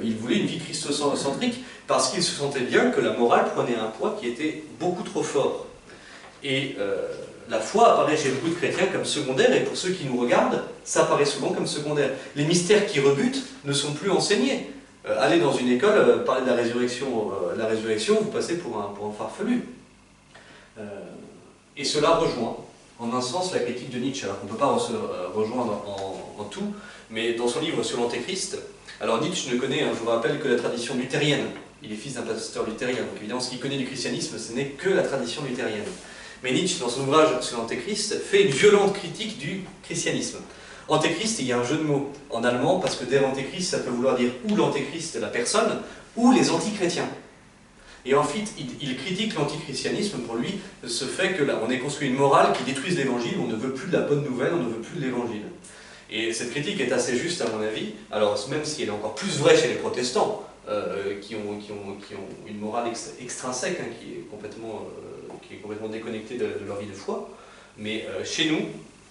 Il voulait une vie christocentrique parce qu'il se sentait bien que la morale prenait un poids qui était beaucoup trop fort. Et la foi apparaît chez beaucoup de chrétiens comme secondaire, et pour ceux qui nous regardent, ça apparaît souvent comme secondaire. Les mystères qui rebutent ne sont plus enseignés. Allez dans une école, parler de la résurrection, vous passez pour un farfelu. Et cela rejoint, en un sens, la critique de Nietzsche. Alors qu'on ne peut pas se rejoindre en tout, mais dans son livre sur l'Antéchrist, alors Nietzsche ne connaît, je vous rappelle, que la tradition luthérienne. Il est fils d'un pasteur luthérien, donc évidemment ce qu'il connaît du christianisme, ce n'est que la tradition luthérienne. Mais Nietzsche, dans son ouvrage sur l'Antéchrist, fait une violente critique du christianisme. Antéchrist, il y a un jeu de mots en allemand, parce que der Antéchrist, ça peut vouloir dire ou l'Antéchrist, la personne, ou les antichrétiens. Et ensuite, il critique l'antichristianisme. Pour lui, ce fait que là, on ait construit une morale qui détruise l'évangile, on ne veut plus de la bonne nouvelle, on ne veut plus de l'évangile. Et cette critique est assez juste à mon avis, alors même si elle est encore plus vraie chez les protestants, qui ont une morale extrinsèque, hein, qui est complètement déconnectée de leur vie de foi, mais chez nous,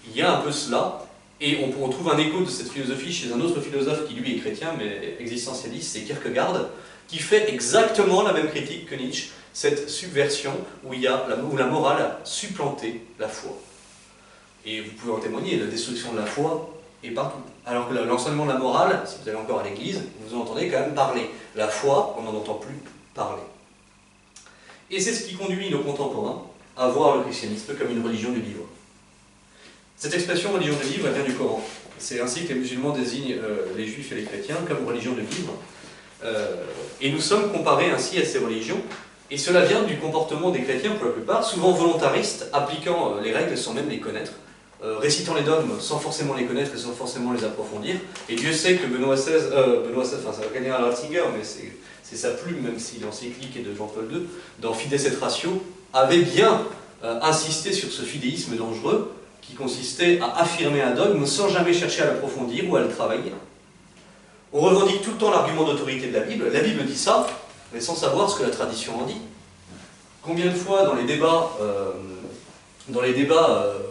il y a un peu cela, et on trouve un écho de cette philosophie chez un autre philosophe qui lui est chrétien, mais existentialiste, c'est Kierkegaard, qui fait exactement la même critique que Nietzsche, cette subversion où la morale a supplanté la foi. Et vous pouvez en témoigner, la destruction de la foi est partout. Alors que l'enseignement de la morale, si vous allez encore à l'église, vous en entendez quand même parler. La foi, on n'en entend plus parler. Et c'est ce qui conduit nos contemporains à voir le christianisme comme une religion du livre. Cette expression religion du livre vient du Coran. C'est ainsi que les musulmans désignent les juifs et les chrétiens comme religion du livre. Et nous sommes comparés ainsi à ces religions, et cela vient du comportement des chrétiens pour la plupart, souvent volontaristes, appliquant les règles sans même les connaître, récitant les dogmes sans forcément les connaître et sans forcément les approfondir. Et Dieu sait que Benoît XVI, enfin ça va gagner à Ratzinger, mais c'est sa plume, même si l'encyclique est de Jean-Paul II, dans Fides et Ratio, avait bien insisté sur ce fidéisme dangereux qui consistait à affirmer un dogme sans jamais chercher à l'approfondir ou à le travailler. On revendique tout le temps l'argument d'autorité de la Bible. La Bible dit ça, mais sans savoir ce que la tradition en dit. Combien de fois dans les débats,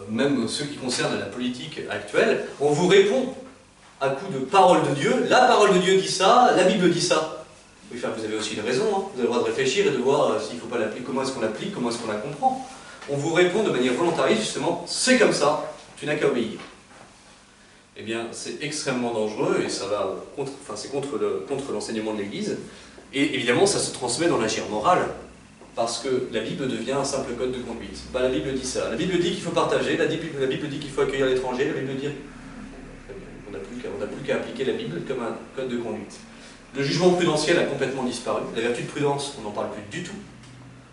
même ceux qui concernent la politique actuelle, on vous répond à coup de parole de Dieu, la parole de Dieu dit ça, la Bible dit ça. Oui, enfin, vous avez aussi une raison, hein. Vous avez le droit de réfléchir et de voir s'il ne faut pas l'appliquer, comment est-ce qu'on l'applique, comment est-ce qu'on la comprend. On vous répond de manière volontariste, justement, c'est comme ça, tu n'as qu'à obéir. Eh bien, c'est extrêmement dangereux et ça va c'est contre l'enseignement de l'Église. Et évidemment, ça se transmet dans l'agir moral, parce que la Bible devient un simple code de conduite. Ben, la Bible dit ça. La Bible dit qu'il faut partager, la Bible dit qu'il faut accueillir l'étranger, la Bible dit... On n'a plus qu'à appliquer la Bible comme un code de conduite. Le jugement prudentiel a complètement disparu. La vertu de prudence, on n'en parle plus du tout.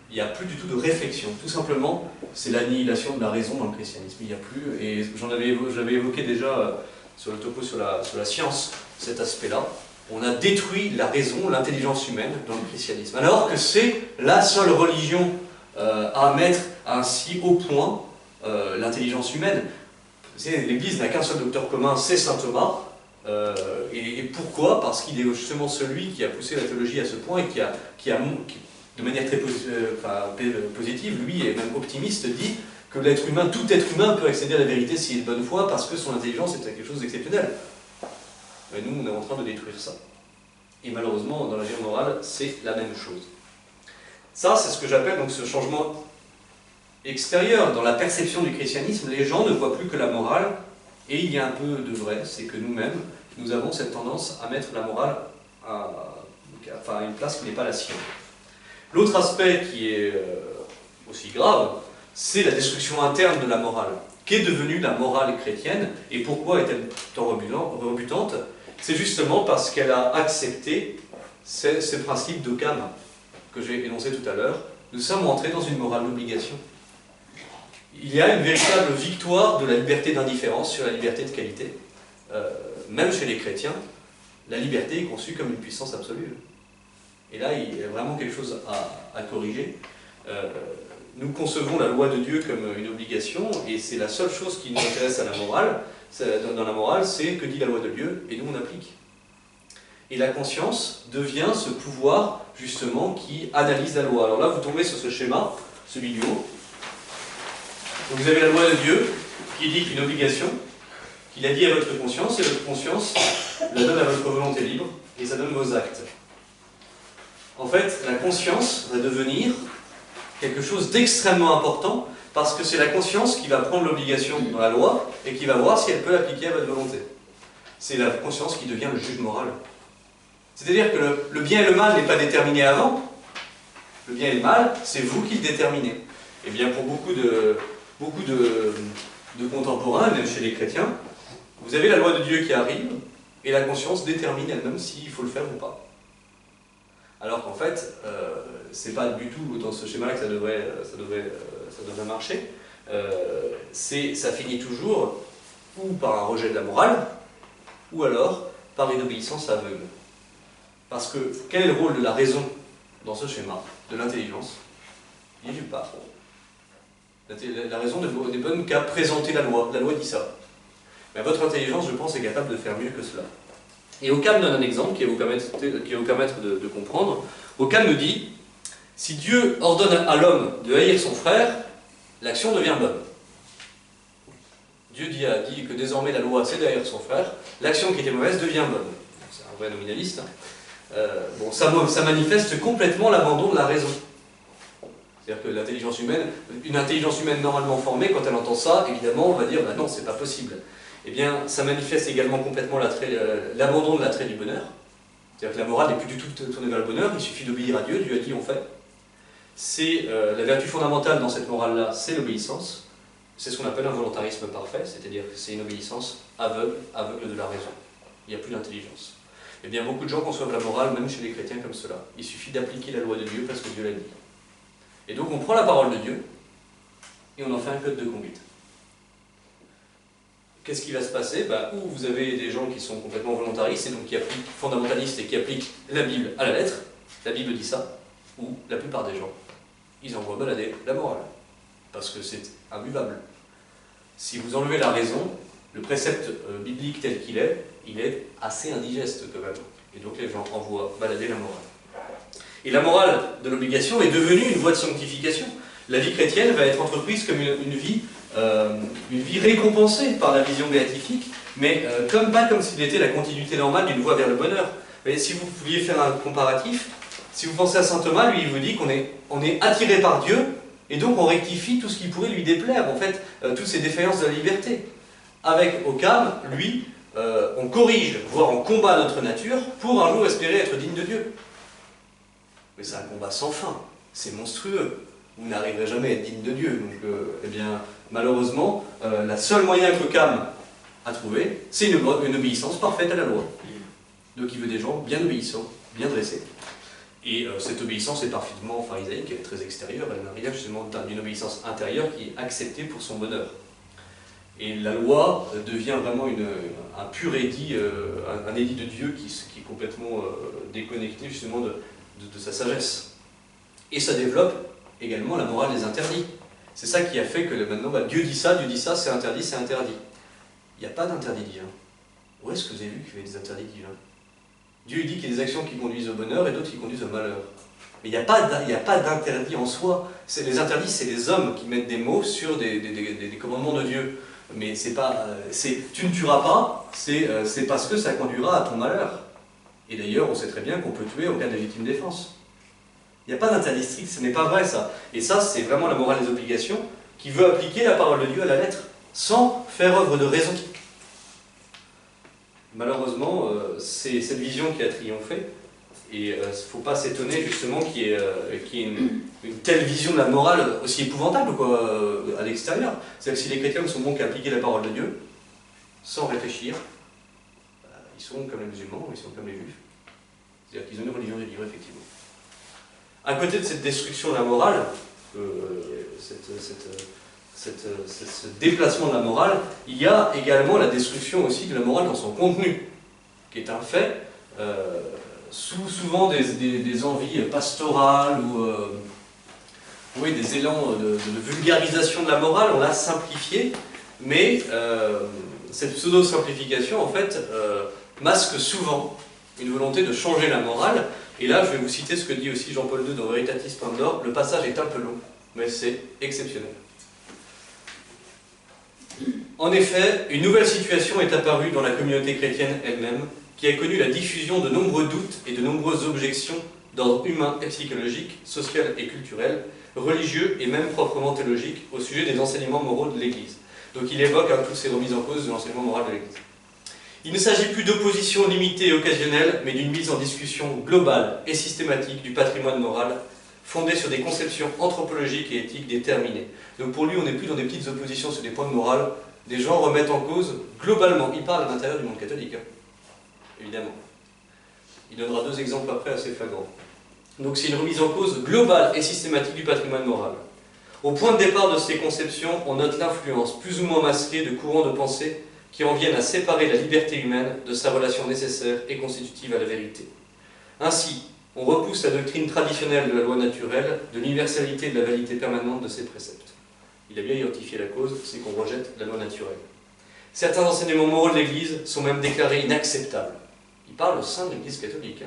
Il n'y a plus du tout de réflexion. Tout simplement, c'est l'annihilation de la raison dans le christianisme. Il n'y a plus, et j'avais évoqué déjà sur le topo sur la science, cet aspect-là. On a détruit la raison, l'intelligence humaine dans le christianisme. Alors que c'est la seule religion à mettre ainsi au point l'intelligence humaine. L'Église n'a qu'un seul docteur commun, c'est saint Thomas. Et pourquoi? Parce qu'il est justement celui qui a poussé la théologie à ce point et qui a de manière très positive, lui et même optimiste, dit que l'être humain, tout être humain peut accéder à la vérité s'il est de bonne foi parce que son intelligence est quelque chose d'exceptionnel. Mais nous, on est en train de détruire ça. Et malheureusement, dans l'agir moral, c'est la même chose. Ça, c'est ce que j'appelle donc ce changement extérieur. Dans la perception du christianisme, les gens ne voient plus que la morale, et il y a un peu de vrai, c'est que nous-mêmes, nous avons cette tendance à mettre la morale à une place qui n'est pas la sienne. L'autre aspect qui est aussi grave, c'est la destruction interne de la morale. Qu'est devenue la morale chrétienne, et pourquoi est-elle tant rebutante? C'est justement parce qu'elle a accepté ces principes d'Occam que j'ai énoncés tout à l'heure. Nous sommes entrés dans une morale d'obligation. Il y a une véritable victoire de la liberté d'indifférence sur la liberté de qualité. Même chez les chrétiens, la liberté est conçue comme une puissance absolue. Et là, il y a vraiment quelque chose à corriger. Nous concevons la loi de Dieu comme une obligation, et c'est la seule chose qui nous intéresse à la morale. Dans la morale, c'est que dit la loi de Dieu, et nous on applique. Et la conscience devient ce pouvoir, justement, qui analyse la loi. Alors là, vous tombez sur ce schéma, celui du haut. Donc vous avez la loi de Dieu, qui dit qu'une obligation, qu'il a dit à votre conscience, et votre conscience la donne à votre volonté libre, et ça donne vos actes. En fait, la conscience va devenir quelque chose d'extrêmement important, parce que c'est la conscience qui va prendre l'obligation dans la loi, et qui va voir si elle peut l'appliquer à votre volonté. C'est la conscience qui devient le juge moral. C'est-à-dire que le bien et le mal n'est pas déterminé avant. Le bien et le mal, c'est vous qui le déterminez. Et bien pour beaucoup de contemporains, même chez les chrétiens, vous avez la loi de Dieu qui arrive, et la conscience détermine elle-même s'il faut le faire ou pas. Alors qu'en fait, c'est pas du tout dans ce schéma-là que ça devrait marcher. Ça finit toujours ou par un rejet de la morale, ou alors par une obéissance aveugle. Parce que quel est le rôle de la raison dans ce schéma, de l'intelligence? Il est nulle part. La raison n'est bonne qu'à présenter la loi. La loi dit ça. Mais votre intelligence, je pense, est capable de faire mieux que cela. Et Occam donne un exemple qui va vous permettre de comprendre. Occam nous dit, si Dieu ordonne à l'homme de haïr son frère, l'action devient bonne. Dieu dit que désormais la loi c'est de haïr son frère, l'action qui était mauvaise devient bonne. C'est un vrai nominaliste. Ça manifeste complètement l'abandon de la raison. C'est-à-dire que l'intelligence humaine, une intelligence humaine normalement formée, quand elle entend ça, évidemment, on va dire, bah non, c'est pas possible. Eh bien, ça manifeste également complètement l'abandon de l'attrait du bonheur. C'est-à-dire que la morale n'est plus du tout tournée vers le bonheur, il suffit d'obéir à Dieu, Dieu a dit, on fait. C'est la vertu fondamentale dans cette morale-là, c'est l'obéissance. C'est ce qu'on appelle un volontarisme parfait, c'est-à-dire que c'est une obéissance aveugle de la raison. Il n'y a plus d'intelligence. Eh bien, beaucoup de gens conçoivent la morale, même chez les chrétiens, comme cela. Il suffit d'appliquer la loi de Dieu parce que Dieu l'a dit. Et donc on prend la parole de Dieu et on en fait un code de conduite. Qu'est-ce qui va se passer? Ou vous avez des gens qui sont complètement volontaristes et donc qui appliquent, fondamentalistes et qui appliquent la Bible à la lettre, la Bible dit ça, ou la plupart des gens, ils envoient balader la morale, parce que c'est imbuvable. Si vous enlevez la raison, le précepte biblique tel qu'il est, il est assez indigeste quand même. Et donc les gens envoient balader la morale. Et la morale de l'obligation est devenue une voie de sanctification. La vie chrétienne va être entreprise comme une vie récompensée par la vision béatifique, mais pas comme s'il était la continuité normale d'une voie vers le bonheur. Mais si vous pouviez faire un comparatif, si vous pensez à saint Thomas, lui il vous dit qu'on est attiré par Dieu, et donc on rectifie tout ce qui pourrait lui déplaire, en fait, toutes ces défaillances de la liberté. Avec Occam, lui, on corrige, voire on combat notre nature, pour un jour espérer être digne de Dieu. Mais c'est un combat sans fin, c'est monstrueux. Vous n'arriverez jamais à être digne de Dieu. Donc, eh bien, malheureusement, la seule moyen qu'Occam a trouvé, c'est une obéissance parfaite à la loi. Donc il veut des gens bien obéissants, bien dressés. Et cette obéissance est parfaitement pharisaïque, elle est très extérieure, elle n'a rien justement d'une obéissance intérieure qui est acceptée pour son bonheur. Et la loi devient vraiment un pur édit, un édit de Dieu qui est complètement déconnecté justement de sa sagesse. Et ça développe également la morale des interdits. C'est ça qui a fait que maintenant, Dieu dit ça, c'est interdit, c'est interdit. Il n'y a pas d'interdit divin. Où est-ce que vous avez vu qu'il y avait des interdits divins? Dieu dit qu'il y a des actions qui conduisent au bonheur et d'autres qui conduisent au malheur. Mais il n'y a pas d'interdit en soi. Les interdits, c'est les hommes qui mettent des mots sur des commandements de Dieu. Mais c'est pas, tu ne tueras pas, c'est parce que ça conduira à ton malheur. Et d'ailleurs, on sait très bien qu'on peut tuer au cas de légitime défense. Il n'y a pas d'interdit strict, ce n'est pas vrai ça. Et ça, c'est vraiment la morale des obligations qui veut appliquer la parole de Dieu à la lettre, sans faire œuvre de raison. Malheureusement, c'est cette vision qui a triomphé. Et il ne faut pas s'étonner justement qu'il y ait une telle vision de la morale aussi épouvantable à l'extérieur. C'est-à-dire que si les chrétiens ne sont bons qu'à appliquer la parole de Dieu, sans réfléchir, ils sont comme les musulmans, ils sont comme les juifs. C'est-à-dire qu'ils ont une religion de livre, effectivement. À côté de cette destruction de la morale, ce déplacement de la morale, il y a également la destruction aussi de la morale dans son contenu, qui est un fait, souvent des envies pastorales ou des élans de vulgarisation de la morale, on l'a simplifié, mais cette pseudo-simplification, en fait, masque souvent une volonté de changer la morale. Et là, je vais vous citer ce que dit aussi Jean-Paul II dans Veritatis Splendor. Le passage est un peu long, mais c'est exceptionnel. En effet, une nouvelle situation est apparue dans la communauté chrétienne elle-même, qui a connu la diffusion de nombreux doutes et de nombreuses objections d'ordre humain et psychologique, social et culturel, religieux et même proprement théologique, au sujet des enseignements moraux de l'Église. Donc il évoque toutes ces remises en cause de l'enseignement moral de l'Église. Il ne s'agit plus d'opposition limitée et occasionnelle, mais d'une mise en discussion globale et systématique du patrimoine moral, fondée sur des conceptions anthropologiques et éthiques déterminées. Donc pour lui, on n'est plus dans des petites oppositions sur des points de morale, des gens remettent en cause globalement. Il parle à l'intérieur du monde catholique, évidemment. Il donnera deux exemples après assez flagrants. Donc c'est une remise en cause globale et systématique du patrimoine moral. Au point de départ de ces conceptions, on note l'influence plus ou moins masquée de courants de pensée qui en viennent à séparer la liberté humaine de sa relation nécessaire et constitutive à la vérité. Ainsi, on repousse la doctrine traditionnelle de la loi naturelle, de l'universalité et de la validité permanente de ses préceptes. Il a bien identifié la cause, c'est qu'on rejette la loi naturelle. Certains enseignements moraux de l'Église sont même déclarés inacceptables. Il parle au sein de l'Église catholique.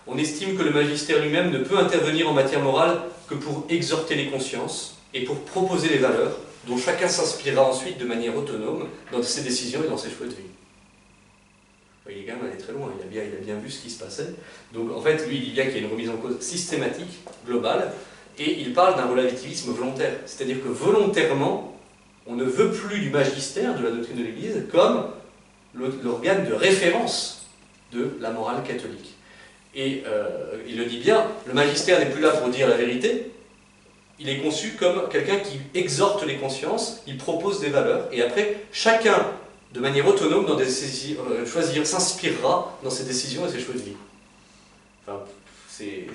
On estime que le magistère lui-même ne peut intervenir en matière morale que pour exhorter les consciences et pour proposer les valeurs dont chacun s'inspirera ensuite de manière autonome dans ses décisions et dans ses choix de vie. Il est quand même allé très loin, il a bien vu ce qui se passait. Donc en fait, lui, il dit bien qu'il y a une remise en cause systématique, globale, et il parle d'un relativisme volontaire. C'est-à-dire que volontairement, on ne veut plus du magistère, de la doctrine de l'Église, comme l'organe de référence de la morale catholique. Et il le dit bien, le magistère n'est plus là pour dire la vérité, il est conçu comme quelqu'un qui exhorte les consciences, il propose des valeurs, et après, chacun, de manière autonome, dans des s'inspirera dans ses décisions et ses choix de vie. Enfin, c'est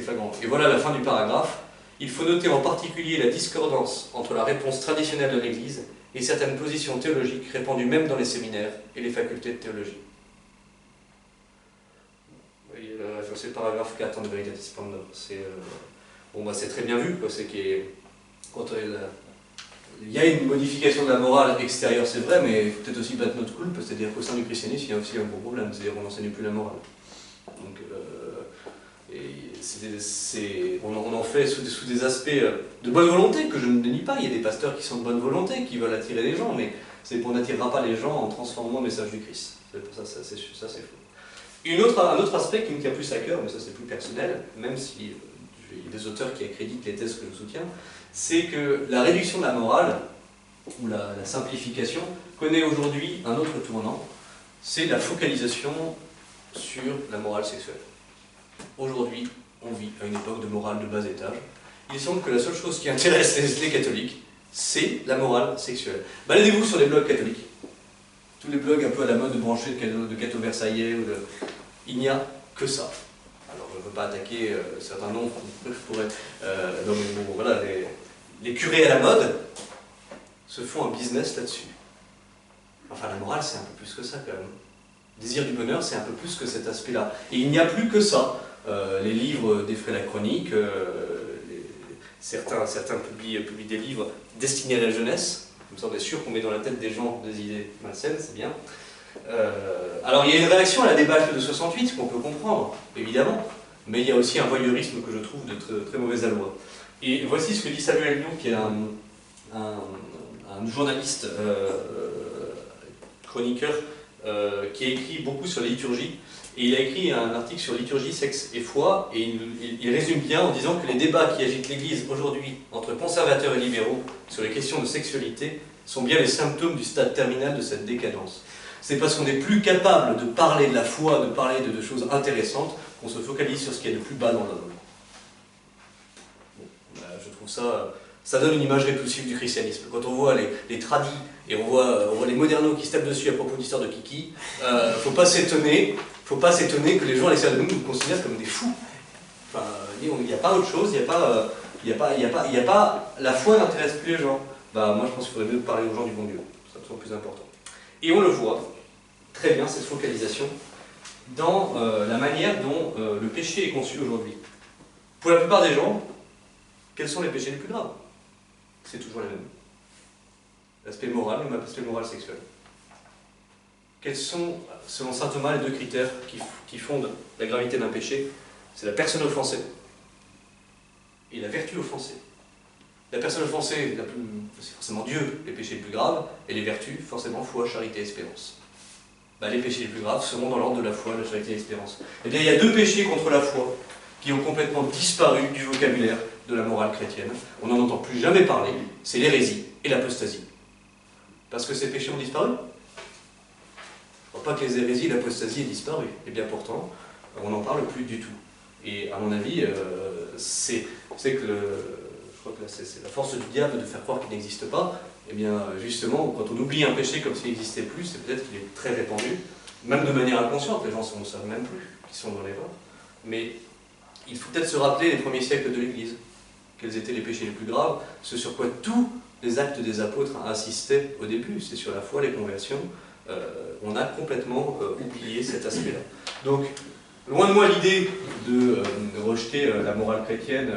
flagrant. Et voilà la fin du paragraphe. Il faut noter en particulier la discordance entre la réponse traditionnelle de l'Église et certaines positions théologiques répandues même dans les séminaires et les facultés de théologie. C'est le paragraphe 4 de Veritatis Splendor. C'est très bien vu, c'est quand il y a une modification de la morale extérieure, c'est vrai, mais il faut peut-être aussi battre notre coulpe, c'est-à-dire qu'au sein du christianisme, il y a aussi un gros problème, c'est-à-dire qu'on n'enseigne plus la morale. Donc, on en fait sous des aspects de bonne volonté, que je ne dénie pas. Il y a des pasteurs qui sont de bonne volonté, qui veulent attirer les gens, mais on n'attirera pas les gens en transformant le message du Christ. C'est pour ça, c'est faux. Un autre aspect qui me tient plus à cœur, mais ça c'est plus personnel, même si il y a des auteurs qui accréditent les thèses que je soutiens, c'est que la réduction de la morale, ou la simplification, connaît aujourd'hui un autre tournant, c'est la focalisation sur la morale sexuelle. Aujourd'hui, on vit à une époque de morale de bas étage. Il semble que la seule chose qui intéresse les catholiques, c'est la morale sexuelle. Baladez-vous sur les blogs catholiques. Tous les blogs un peu à la mode de brancher de catho versaillais, il n'y a que ça. Alors je ne veux pas attaquer certains noms, je pourrais... non mais bon, voilà, les curés à la mode se font un business là-dessus. Enfin, la morale, c'est un peu plus que ça quand même. Désir du bonheur, c'est un peu plus que cet aspect-là. Et il n'y a plus que ça. Les livres défraient la chronique, certains publient des livres destinés à la jeunesse, comme ça on est sûr qu'on met dans la tête des gens des idées malsaines, c'est bien. Alors il y a une réaction à la débâcle de 68 qu'on peut comprendre, évidemment, mais il y a aussi un voyeurisme que je trouve de très mauvais aloi. Et voici ce que dit Samuel Lyon, qui est un journaliste chroniqueur qui a écrit beaucoup sur la liturgie. Et il a écrit un article sur liturgie, sexe et foi, et il résume bien en disant que les débats qui agitent l'Église aujourd'hui entre conservateurs et libéraux sur les questions de sexualité sont bien les symptômes du stade terminal de cette décadence. C'est parce qu'on n'est plus capable de parler de la foi, de parler de choses intéressantes, qu'on se focalise sur ce qu'il y a de plus bas dans l'homme. Bon, je trouve ça donne une image répulsive du christianisme. Quand on voit les tradis et on voit les modernos qui se tapent dessus à propos de l'histoire de Kiki, faut pas s'étonner que les gens à l'extérieur de nous considèrent comme des fous. Enfin, il n'y a pas autre chose, la foi n'intéresse plus les gens. Bah, moi je pense qu'il faudrait mieux parler aux gens du bon Dieu, c'est absolument plus important. Et on le voit très bien, cette focalisation, dans la manière dont le péché est conçu aujourd'hui. Pour la plupart des gens, quels sont les péchés les plus graves? C'est toujours les mêmes. L'aspect moral et l'aspect moral sexuel. Quels sont, selon saint Thomas, les deux critères qui fondent la gravité d'un péché? C'est la personne offensée et la vertu offensée. La personne offensée, c'est forcément Dieu, les péchés les plus graves, et les vertus, forcément foi, charité, espérance. Les péchés les plus graves seront dans l'ordre de la foi, de la charité et de l'espérance. Eh bien, il y a deux péchés contre la foi qui ont complètement disparu du vocabulaire de la morale chrétienne. On n'en entend plus jamais parler, c'est l'hérésie et l'apostasie. Parce que ces péchés ont disparu? Je ne crois pas que les hérésies et l'apostasie aient disparu. Et bien pourtant, on n'en parle plus du tout. Et à mon avis, c'est la force du diable de faire croire qu'il n'existe pas. Et bien justement, quand on oublie un péché comme s'il n'existait plus, c'est peut-être qu'il est très répandu, même de manière inconsciente, les gens ne savent même plus qu'ils sont dans l'erreur. Mais il faut peut-être se rappeler les premiers siècles de l'Église. Quels étaient les péchés les plus graves? Ce sur quoi tous les actes des apôtres insistaient au début, c'est sur la foi, les conversions. On a complètement oublié cet aspect-là. Donc, loin de moi l'idée de rejeter la morale chrétienne,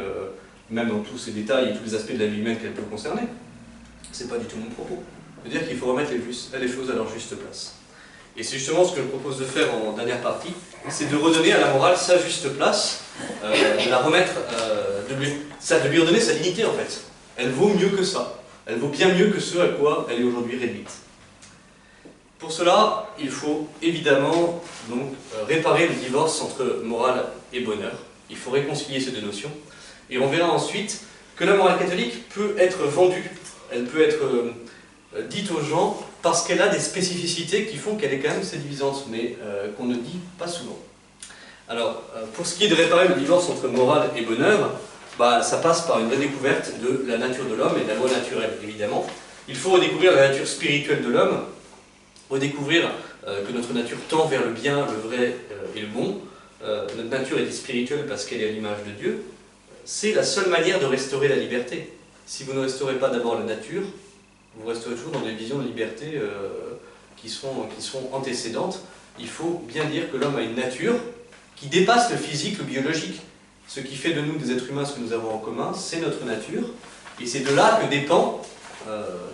même dans tous ses détails et tous les aspects de la vie humaine qu'elle peut concerner. C'est pas du tout mon propos. C'est-à-dire qu'il faut remettre les choses à leur juste place. Et c'est justement ce que je propose de faire en dernière partie, c'est de redonner à la morale sa juste place, de la remettre, de lui redonner sa dignité en fait. Elle vaut mieux que ça. Elle vaut bien mieux que ce à quoi elle est aujourd'hui réduite. Pour cela, il faut évidemment donc, réparer le divorce entre morale et bonheur. Il faut réconcilier ces deux notions. Et on verra ensuite que la morale catholique peut être vendue, elle peut être dite aux gens parce qu'elle a des spécificités qui font qu'elle est quand même séduisante, mais qu'on ne dit pas souvent. Alors, pour ce qui est de réparer le divorce entre morale et bonheur, ça passe par une redécouverte de la nature de l'homme et de la loi naturelle, évidemment. Il faut redécouvrir la nature spirituelle de l'homme, redécouvrir que notre nature tend vers le bien, le vrai et le bon. Notre nature est spirituelle parce qu'elle est à l'image de Dieu. C'est la seule manière de restaurer la liberté. Si vous ne restaurez pas d'abord la nature, vous resterez toujours dans des visions de liberté qui seront antécédentes. Il faut bien dire que l'homme a une nature qui dépasse le physique, le biologique. Ce qui fait de nous des êtres humains, ce que nous avons en commun, c'est notre nature. Et c'est de là que dépend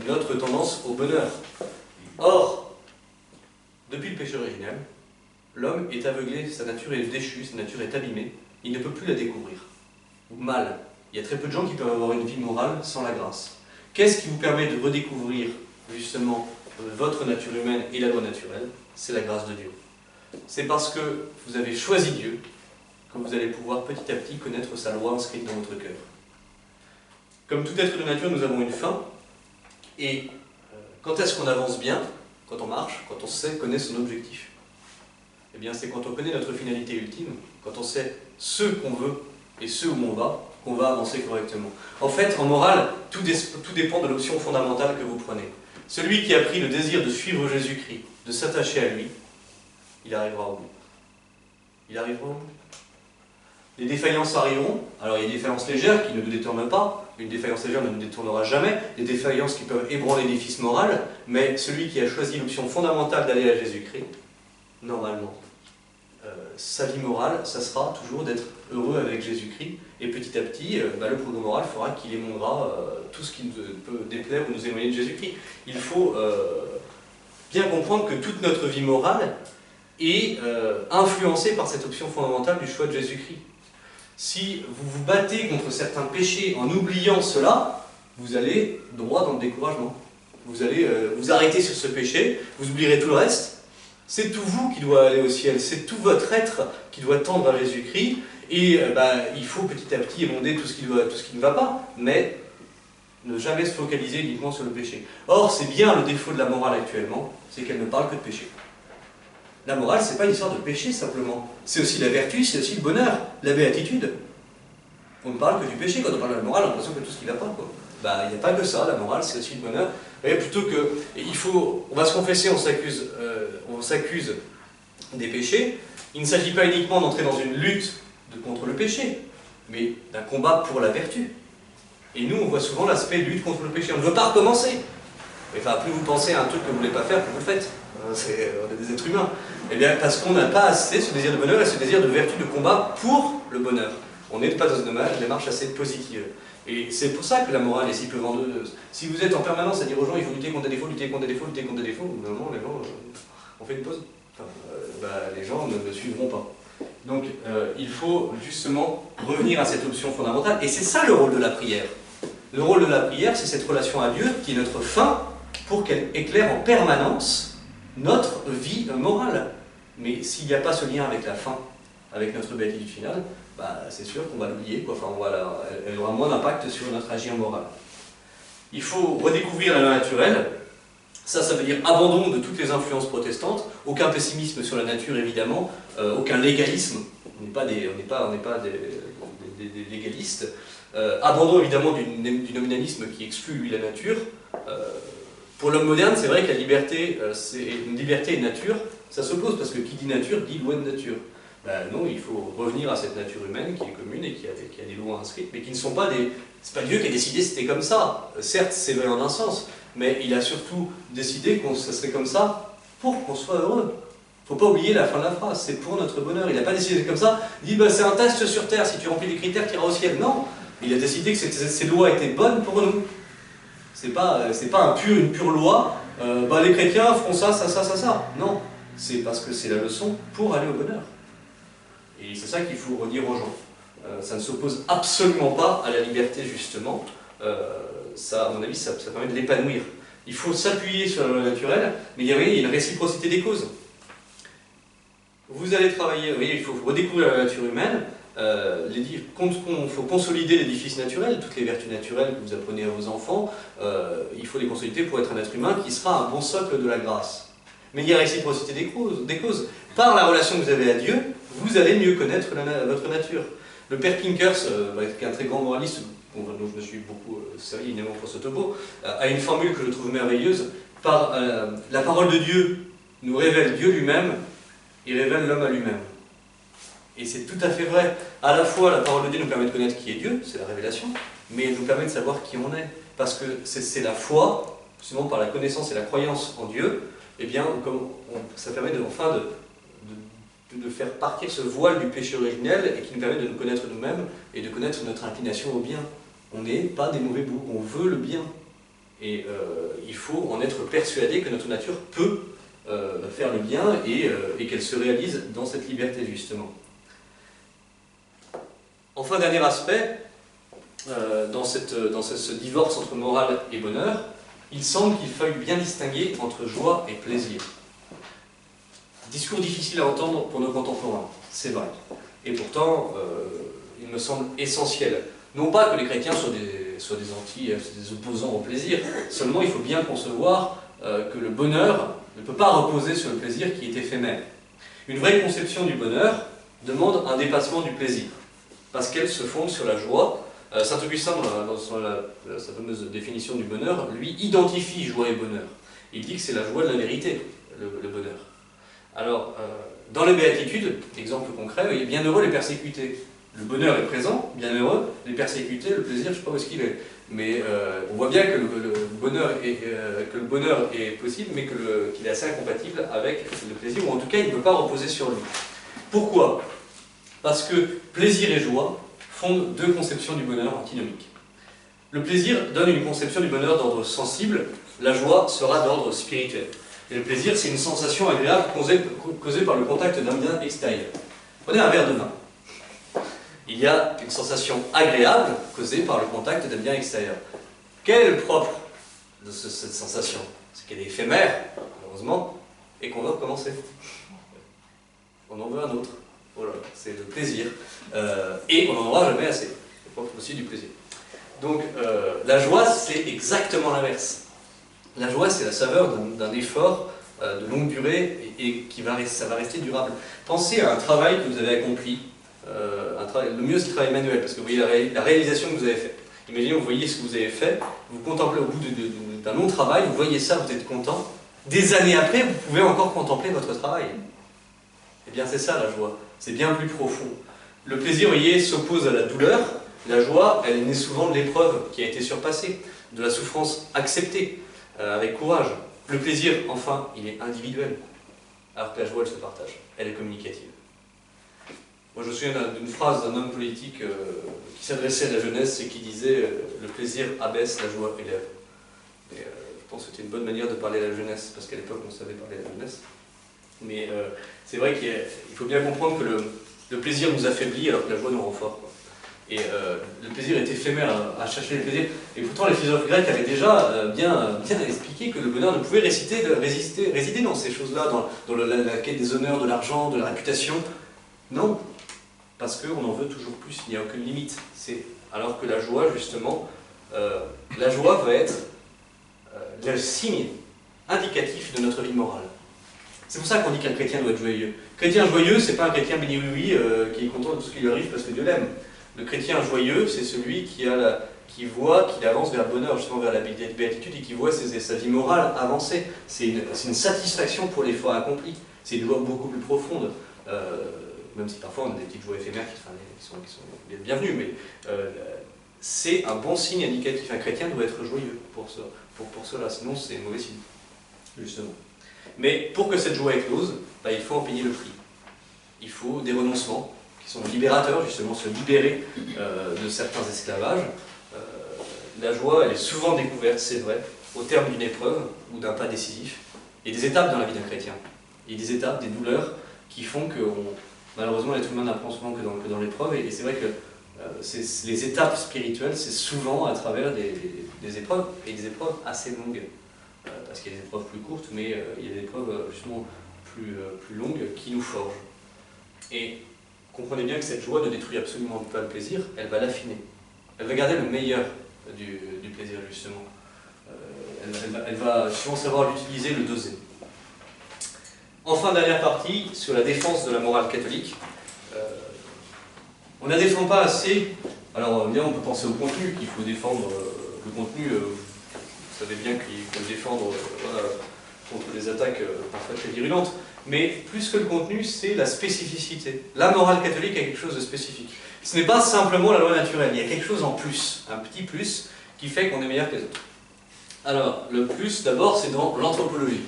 notre tendance au bonheur. Or, depuis le péché originel, l'homme est aveuglé, sa nature est déchue, sa nature est abîmée, il ne peut plus la découvrir. Ou mal. Il y a très peu de gens qui peuvent avoir une vie morale sans la grâce. Qu'est-ce qui vous permet de redécouvrir justement votre nature humaine et la loi naturelle? C'est la grâce de Dieu. C'est parce que vous avez choisi Dieu que vous allez pouvoir petit à petit connaître sa loi inscrite dans votre cœur. Comme tout être de nature, nous avons une fin, et quand est-ce qu'on avance bien? Quand on marche, quand on connaît son objectif. Eh bien, c'est quand on connaît notre finalité ultime, quand on sait ce qu'on veut et ce où on va, qu'on va avancer correctement. En fait, en morale, tout dépend de l'option fondamentale que vous prenez. Celui qui a pris le désir de suivre Jésus-Christ, de s'attacher à lui, il arrivera au bout. Il arrivera au bout. Les défaillances arriveront. Alors, il y a des défaillances légères qui ne nous détournent pas. Une défaillance légère ne nous détournera jamais. Des défaillances qui peuvent ébranler l'édifice moral. Mais celui qui a choisi l'option fondamentale d'aller à Jésus-Christ, normalement, sa vie morale, ça sera toujours d'être heureux avec Jésus-Christ. Et petit à petit, le progrès moral fera qu'il émondera tout ce qui peut déplaire ou nous éloigner de Jésus-Christ. Il faut bien comprendre que toute notre vie morale est influencée par cette option fondamentale du choix de Jésus-Christ. Si vous vous battez contre certains péchés en oubliant cela, vous allez droit dans le découragement. Vous allez vous arrêter sur ce péché, vous oublierez tout le reste. C'est tout vous qui doit aller au ciel, c'est tout votre être qui doit tendre à Jésus-Christ, et il faut petit à petit émonder tout ce qui ne va pas, mais ne jamais se focaliser uniquement sur le péché. Or, c'est bien le défaut de la morale actuellement, c'est qu'elle ne parle que de péché. La morale, c'est pas une histoire de péché simplement, c'est aussi la vertu, c'est aussi le bonheur, la béatitude. On ne parle que du péché, quand on parle de la morale, on a l'impression que tout ce qui ne va pas, quoi. Il n'y a pas que ça, la morale, c'est aussi le bonheur. Et plutôt que, on va se confesser, on s'accuse des péchés. Il ne s'agit pas uniquement d'entrer dans une lutte contre le péché, mais d'un combat pour la vertu. Et nous, on voit souvent l'aspect lutte contre le péché. On ne veut pas recommencer. Enfin, plus vous pensez à un truc que vous ne voulez pas faire, plus vous le faites. On est des êtres humains. Eh bien, parce qu'on n'a pas assez ce désir de bonheur et ce désir de vertu, de combat pour le bonheur. On n'est pas dans une démarche assez positive. Et c'est pour ça que la morale est si peu vendeuse. Si vous êtes en permanence à dire aux gens il faut lutter contre des défauts, lutter contre des défauts, lutter contre des défauts, normalement les gens, on fait une pause. Les gens ne suivront pas. Donc il faut justement revenir à cette option fondamentale. Et c'est ça le rôle de la prière. Le rôle de la prière, c'est cette relation à Dieu qui est notre fin pour qu'elle éclaire en permanence notre vie morale. Mais s'il n'y a pas ce lien avec la fin, avec notre béatitude finale, c'est sûr qu'on va l'oublier, enfin, elle aura moins d'impact sur notre agir moral. Il faut redécouvrir la loi naturelle. Ça veut dire abandon de toutes les influences protestantes, aucun pessimisme sur la nature évidemment, aucun légalisme, on n'est pas des légalistes, abandon évidemment du nominalisme qui exclut lui la nature. Pour l'homme moderne, c'est vrai que la liberté, liberté et nature, ça s'oppose, parce que qui dit nature dit loi de nature. Non, il faut revenir à cette nature humaine qui est commune et qui a des lois inscrites, mais qui ne sont pas des... C'est pas Dieu qui a décidé que c'était comme ça. Certes, c'est vrai en un sens, mais il a surtout décidé que ça serait comme ça pour qu'on soit heureux. Il ne faut pas oublier la fin de la phrase, c'est pour notre bonheur. Il n'a pas décidé comme ça, il dit c'est un test sur terre, si tu remplis les critères, tu iras au ciel. Non, il a décidé que ces lois étaient bonnes pour nous. C'est pas une pure loi, les chrétiens feront ça. Non, c'est parce que c'est la leçon pour aller au bonheur. Et c'est ça qu'il faut redire aux gens. Ça ne s'oppose absolument pas à la liberté, justement. Ça, à mon avis, ça permet de l'épanouir. Il faut s'appuyer sur la loi naturelle, mais il y a une réciprocité des causes. Vous allez travailler, il faut redécouvrir la nature humaine, il faut consolider l'édifice naturel, toutes les vertus naturelles que vous apprenez à vos enfants, il faut les consolider pour être un être humain qui sera un bon socle de la grâce. Mais il y a réciprocité des causes. Par la relation que vous avez à Dieu, vous allez mieux connaître votre nature. Le père Pinkers, qui est un très grand moraliste, dont je me suis beaucoup servi évidemment pour ce topo, a une formule que je trouve merveilleuse. La parole de Dieu nous révèle Dieu lui-même, il révèle l'homme à lui-même. Et c'est tout à fait vrai. À la fois, la parole de Dieu nous permet de connaître qui est Dieu, c'est la révélation, mais elle nous permet de savoir qui on est. Parce que c'est la foi, justement par la connaissance et la croyance en Dieu, eh bien, ça permet de faire partir ce voile du péché originel et qui nous permet de nous connaître nous-mêmes et de connaître notre inclination au bien. On n'est pas des mauvais bouts, on veut le bien. Et il faut en être persuadé que notre nature peut faire le bien et qu'elle se réalise dans cette liberté, justement. Enfin, dernier aspect, dans ce divorce entre morale et bonheur, il semble qu'il faille bien distinguer entre joie et plaisir. Discours difficile à entendre pour nos contemporains, c'est vrai. Et pourtant, il me semble essentiel. Non pas que les chrétiens soient des opposants au plaisir, seulement il faut bien concevoir que le bonheur ne peut pas reposer sur le plaisir qui est éphémère. Une vraie conception du bonheur demande un dépassement du plaisir, parce qu'elle se fonde sur la joie. Saint Augustin, dans sa fameuse définition du bonheur, lui identifie joie et bonheur. Il dit que c'est la joie de la vérité, le bonheur. Alors, dans les béatitudes, exemple concret, il est bienheureux les persécutés. Le bonheur est présent, bienheureux, les persécutés, le plaisir, je ne sais pas où est-ce qu'il est. Mais on voit bien que le bonheur est possible, mais qu'il est assez incompatible avec le plaisir, ou en tout cas, il ne peut pas reposer sur lui. Pourquoi? Parce que plaisir et joie fondent deux conceptions du bonheur antinomiques. Le plaisir donne une conception du bonheur d'ordre sensible, la joie sera d'ordre spirituel. Et le plaisir, c'est une sensation agréable causée par le contact d'un bien extérieur. Prenez un verre de vin. Il y a une sensation agréable causée par le contact d'un bien extérieur. Quel est le propre de cette sensation? C'est qu'elle est éphémère, malheureusement, et qu'on veut recommencer. On en veut un autre. Voilà, c'est le plaisir. Et on n'en aura jamais assez. C'est le propre aussi du plaisir. Donc, la joie, c'est exactement l'inverse. La joie, c'est la saveur d'un effort de longue durée et ça va rester durable. Pensez à un travail que vous avez accompli. Le mieux, c'est le travail manuel, parce que vous voyez la réalisation que vous avez faite. Imaginez, vous voyez ce que vous avez fait, vous contemplez au bout d'un long travail, vous voyez ça, vous êtes content. Des années après, vous pouvez encore contempler votre travail. Eh bien, c'est ça la joie. C'est bien plus profond. Le plaisir, vous voyez, s'oppose à la douleur. La joie, elle est née souvent de l'épreuve qui a été surpassée, de la souffrance acceptée, avec courage. Le plaisir, enfin, il est individuel, alors que la joie, elle se partage. Elle est communicative. Moi, je me souviens d'une phrase d'un homme politique qui s'adressait à la jeunesse et qui disait « Le plaisir abaisse, la joie élève ». Et je pense que c'était une bonne manière de parler à la jeunesse, parce qu'à l'époque, on savait parler à la jeunesse. Mais c'est vrai qu'il faut bien comprendre que le plaisir nous affaiblit, alors que la joie nous rend forts. Et le plaisir est éphémère à chercher le plaisir. Et pourtant, les philosophes grecs avaient déjà bien expliqué que le bonheur ne pouvait résider dans ces choses-là, dans la quête des honneurs, de l'argent, de la réputation. Non. Parce qu'on en veut toujours plus, il n'y a aucune limite. Alors que la joie, justement, la joie va être le signe indicatif de notre vie morale. C'est pour ça qu'on dit qu'un chrétien doit être joyeux. Chrétien joyeux, c'est pas un chrétien béni oui qui est content de tout ce qui lui arrive parce que Dieu l'aime. Le chrétien joyeux, c'est celui qui voit qu'il avance vers le bonheur, justement vers la béatitude, et qui voit sa vie morale avancer. C'est une satisfaction pour l'effort accompli. C'est une joie beaucoup plus profonde. Même si parfois on a des petites joies éphémères qui sont bienvenues, mais c'est un bon signe indicatif. Un chrétien doit être joyeux pour cela, sinon c'est mauvais signe, justement. Mais pour que cette joie éclose, il faut en payer le prix. Il faut des renoncements qui sont libérateurs, justement, se libérer de certains esclavages. La joie, elle est souvent découverte, c'est vrai, au terme d'une épreuve ou d'un pas décisif. Il y a des étapes dans la vie d'un chrétien. Il y a des étapes, des douleurs qui font que malheureusement, l'être humain n'apprend souvent que dans l'épreuve, et c'est vrai que les étapes spirituelles, c'est souvent à travers des épreuves, et des épreuves assez longues, parce qu'il y a des épreuves plus courtes, mais il y a des épreuves justement plus longues qui nous forgent. Et comprenez bien que cette joie ne détruit absolument pas le plaisir, elle va l'affiner. Elle va garder le meilleur du plaisir, justement. Elle va sûrement savoir l'utiliser, le doser. Enfin, dernière partie, sur la défense de la morale catholique. On ne la défend pas assez. Alors, bien, on peut penser au contenu, qu'il faut défendre le contenu. Vous savez bien qu'il faut le défendre contre les attaques parfois très virulentes. Mais plus que le contenu, c'est la spécificité. La morale catholique a quelque chose de spécifique. Ce n'est pas simplement la loi naturelle, il y a quelque chose en plus, un petit plus, qui fait qu'on est meilleur que les autres. Alors, le plus, d'abord, c'est dans l'anthropologie,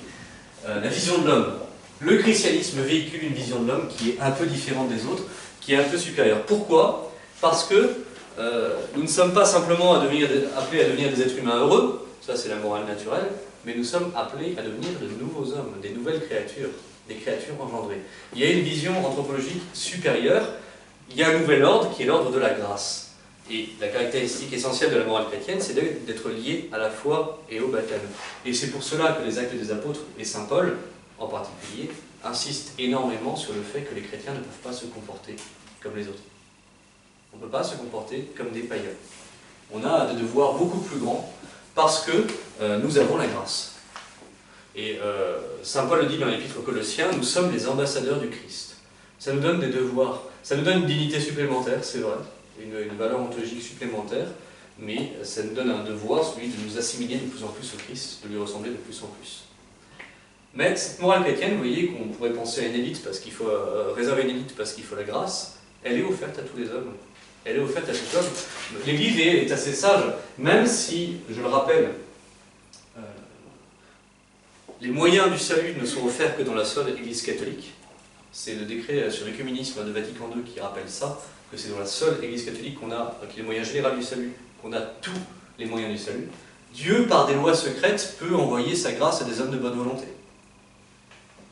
la vision de l'homme. Le christianisme véhicule une vision de l'homme qui est un peu différente des autres, qui est un peu supérieure. Pourquoi? Parce que nous ne sommes pas simplement appelés à devenir des êtres humains heureux, ça c'est la morale naturelle, mais nous sommes appelés à devenir de nouveaux hommes, des nouvelles créatures, des créatures engendrées. Il y a une vision anthropologique supérieure, il y a un nouvel ordre qui est l'ordre de la grâce. Et la caractéristique essentielle de la morale chrétienne, c'est d'être lié à la foi et au baptême. Et c'est pour cela que les Actes des Apôtres et Saint Paul, en particulier, insistent énormément sur le fait que les chrétiens ne peuvent pas se comporter comme les autres. On ne peut pas se comporter comme des païens. On a des devoirs beaucoup plus grands parce que nous avons la grâce. Et Saint Paul le dit dans l'Épître aux Colossiens, nous sommes les ambassadeurs du Christ. Ça nous donne des devoirs, ça nous donne une dignité supplémentaire, c'est vrai, une valeur ontologique supplémentaire, mais ça nous donne un devoir, celui de nous assimiler de plus en plus au Christ, de lui ressembler de plus en plus. Mais cette morale chrétienne, vous voyez, qu'on pourrait penser à une élite, parce qu'il faut réserver une élite parce qu'il faut la grâce, elle est offerte à tous les hommes. Elle est offerte à tout homme. L'Église est assez sage, même si, je le rappelle, les moyens du salut ne sont offerts que dans la seule Église catholique. C'est le décret sur l'œcuménisme de Vatican II qui rappelle ça, que c'est dans la seule Église catholique qu'on a les moyens généraux du salut, qu'on a tous les moyens du salut. Dieu, par des lois secrètes, peut envoyer sa grâce à des hommes de bonne volonté.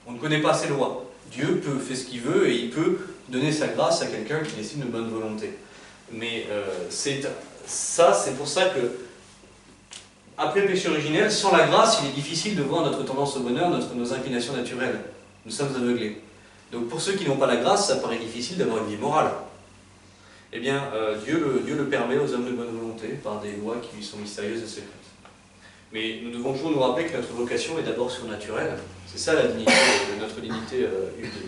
On ne connaît pas ces lois. Dieu peut faire ce qu'il veut et il peut donner sa grâce à quelqu'un qui estime de bonne volonté. Mais c'est pour ça que, après le péché originel, sans la grâce, il est difficile de voir notre tendance au bonheur, nos inclinations naturelles. Nous sommes aveuglés. Donc pour ceux qui n'ont pas la grâce, ça paraît difficile d'avoir une vie morale. Eh bien, Dieu le permet aux hommes de bonne volonté par des lois qui lui sont mystérieuses et secrètes. Mais nous devons toujours nous rappeler que notre vocation est d'abord surnaturelle. C'est ça la dignité, notre dignité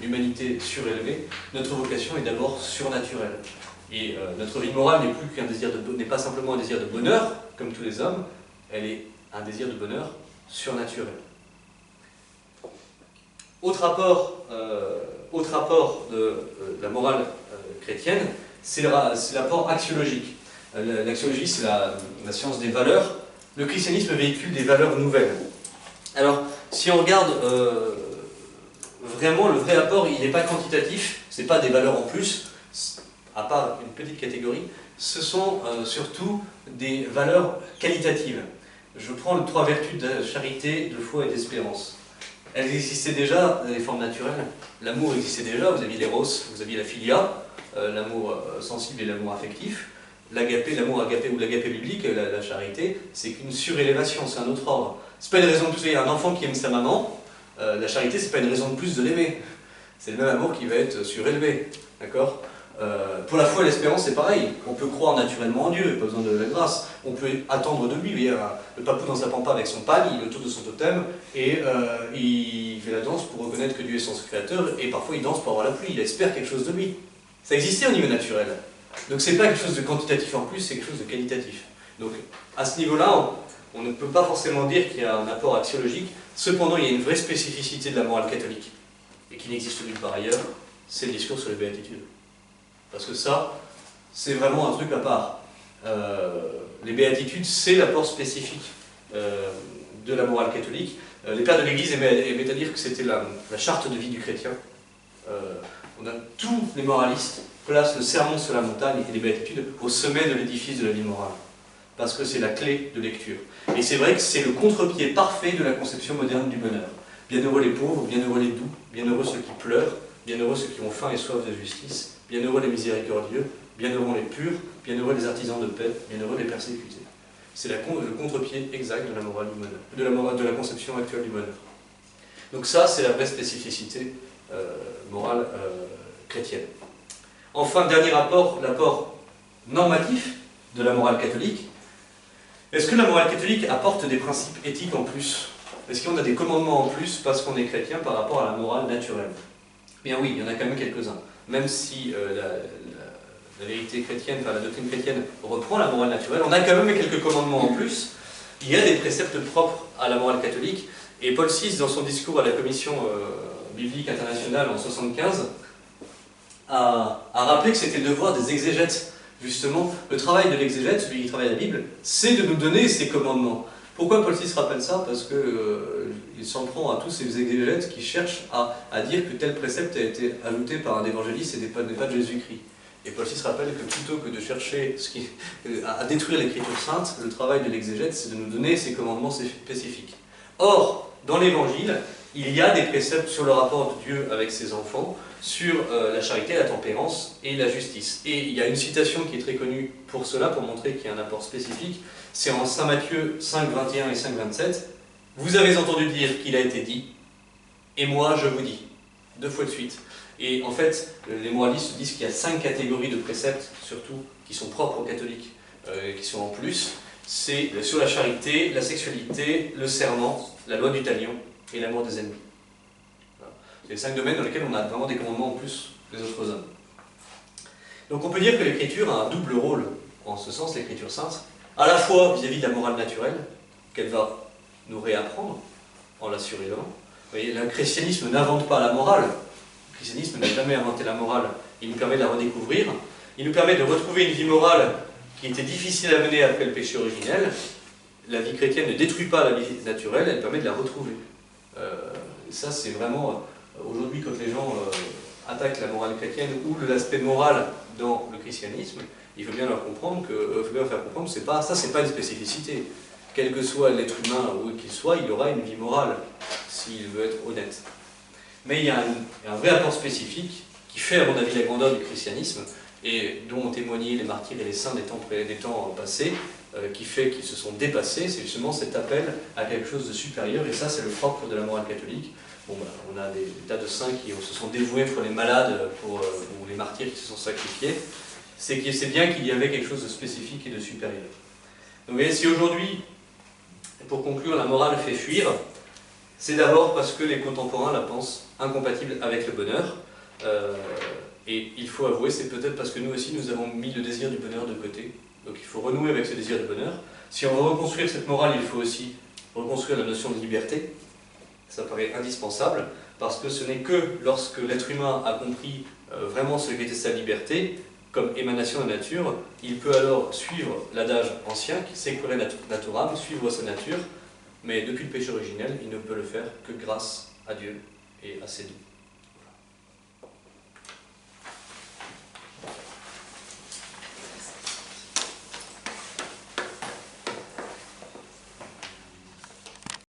d'humanité surélevée. Notre vocation est d'abord surnaturelle. Et notre vie morale n'est pas simplement un désir de bonheur, comme tous les hommes, elle est un désir de bonheur surnaturel. Autre apport de la morale chrétienne, c'est l'apport axiologique. L'axiologie, c'est la science des valeurs. Le christianisme véhicule des valeurs nouvelles. Alors, si on regarde vraiment, le vrai apport, il n'est pas quantitatif, ce n'est pas des valeurs en plus, à part une petite catégorie, ce sont surtout des valeurs qualitatives. Je prends les 3 vertus de charité, de foi et d'espérance. Elles existaient déjà dans les formes naturelles. L'amour existait déjà, vous aviez l'éros, vous aviez la philia, l'amour sensible et l'amour affectif. L'agapé, l'amour agapé ou l'agapé biblique, la charité, c'est qu'une surélévation, c'est un autre ordre. C'est pas une raison de plus, il y a un enfant qui aime sa maman, la charité c'est pas une raison de plus de l'aimer. C'est le même amour qui va être surélevé, d'accord ? Pour la foi et l'espérance, c'est pareil. On peut croire naturellement en Dieu, pas besoin de la grâce. On peut attendre de lui. Vous voyez, le papou dans sa pampa avec son pagne, il est autour de son totem, et il fait la danse pour reconnaître que Dieu est son créateur, et parfois il danse pour avoir la pluie, il espère quelque chose de lui. Ça existait au niveau naturel. Donc c'est pas quelque chose de quantitatif en plus, c'est quelque chose de qualitatif. Donc à ce niveau-là, on ne peut pas forcément dire qu'il y a un apport axiologique. Cependant, il y a une vraie spécificité de la morale catholique, et qui n'existe nulle part ailleurs, c'est le discours sur les béatitudes. Parce que ça, c'est vraiment un truc à part. Les béatitudes, c'est l'apport spécifique de la morale catholique. Les pères de l'Église aimaient à dire que c'était la charte de vie du chrétien. Tous les moralistes placent le sermon sur la montagne et les béatitudes au sommet de l'édifice de la vie morale. Parce que c'est la clé de lecture. Et c'est vrai que c'est le contre-pied parfait de la conception moderne du bonheur. Bienheureux les pauvres, bienheureux les doux, bienheureux ceux qui pleurent, bienheureux ceux qui ont faim et soif de justice, bienheureux les miséricordieux, bienheureux les purs, bienheureux les artisans de paix, bienheureux les persécutés. C'est le contre-pied exact de la morale du bonheur, de la conception actuelle du bonheur. Donc ça, c'est la vraie spécificité morale chrétienne. Enfin, dernier apport, l'apport normatif de la morale catholique. Est-ce que la morale catholique apporte des principes éthiques en plus? Est-ce qu'on a des commandements en plus parce qu'on est chrétien par rapport à la morale naturelle? Bien oui, il y en a quand même quelques-uns. Même si la vérité chrétienne, enfin la doctrine chrétienne reprend la morale naturelle, on a quand même quelques commandements en plus. Il y a des préceptes propres à la morale catholique. Et Paul VI, dans son discours à la Commission biblique internationale en 1975, a rappelé que c'était le devoir des exégètes. Justement, le travail de l'exégète, celui qui travaille la Bible, c'est de nous donner ces commandements. Pourquoi Paul VI rappelle ça? Parce qu'il s'en prend à tous ces exégètes qui cherchent à dire que tel précepte a été ajouté par un évangéliste et n'est pas de Jésus-Christ. Et Paul VI rappelle que plutôt que de chercher à détruire l'écriture sainte, le travail de l'exégète, c'est de nous donner ces commandements spécifiques. Or, dans l'Évangile, il y a des préceptes sur le rapport de Dieu avec ses enfants, sur la charité, la tempérance et la justice. Et il y a une citation qui est très connue pour cela, pour montrer qu'il y a un apport spécifique, c'est en Saint Matthieu 5, 21 et 5, 27. « Vous avez entendu dire qu'il a été dit, et moi je vous dis ». 2 fois de suite. Et en fait, les moralistes disent qu'il y a 5 catégories de préceptes, surtout, qui sont propres aux catholiques, qui sont en plus. C'est sur la charité, la sexualité, le serment, la loi du talion et l'amour des ennemis. Voilà. C'est les 5 domaines dans lesquels on a vraiment des commandements en plus des autres hommes. Donc on peut dire que l'écriture a un double rôle, en ce sens, l'écriture sainte, à la fois vis-à-vis de la morale naturelle, qu'elle va nous réapprendre en la surélevant. Vous voyez, le christianisme n'invente pas la morale. Le christianisme n'a jamais inventé la morale. Il nous permet de la redécouvrir. Il nous permet de retrouver une vie morale qui était difficile à mener après le péché originel. La vie chrétienne ne détruit pas la vie naturelle, elle permet de la retrouver. Ça, c'est vraiment, aujourd'hui, quand les gens attaquent la morale chrétienne ou l'aspect moral dans le christianisme, il faut bien leur comprendre que, faire comprendre que ça, c'est pas une spécificité. Quel que soit l'être humain où qu'il soit, il aura une vie morale, s'il veut être honnête. Mais il y a un vrai apport spécifique qui fait, à mon avis, la grandeur du christianisme, et dont ont témoigné les martyrs et les saints des temps passés, qui fait qu'ils se sont dépassés, c'est justement cet appel à quelque chose de supérieur, et ça, c'est le propre de la morale catholique. Bon, on a des tas de saints qui se sont dévoués pour les malades, ou les martyrs qui se sont sacrifiés. C'est bien qu'il y avait quelque chose de spécifique et de supérieur. Donc, vous voyez, si aujourd'hui, pour conclure, la morale fait fuir, c'est d'abord parce que les contemporains la pensent incompatible avec le bonheur. Et il faut avouer, c'est peut-être parce que nous aussi, nous avons mis le désir du bonheur de côté. Donc il faut renouer avec ce désir de bonheur. Si on veut reconstruire cette morale, il faut aussi reconstruire la notion de liberté. Ça paraît indispensable, parce que ce n'est que lorsque l'être humain a compris vraiment ce qu'était sa liberté, comme émanation de la nature, il peut alors suivre l'adage ancien, qui sequere naturam, suivre sa nature, mais depuis le péché originel, il ne peut le faire que grâce à Dieu et à ses dons.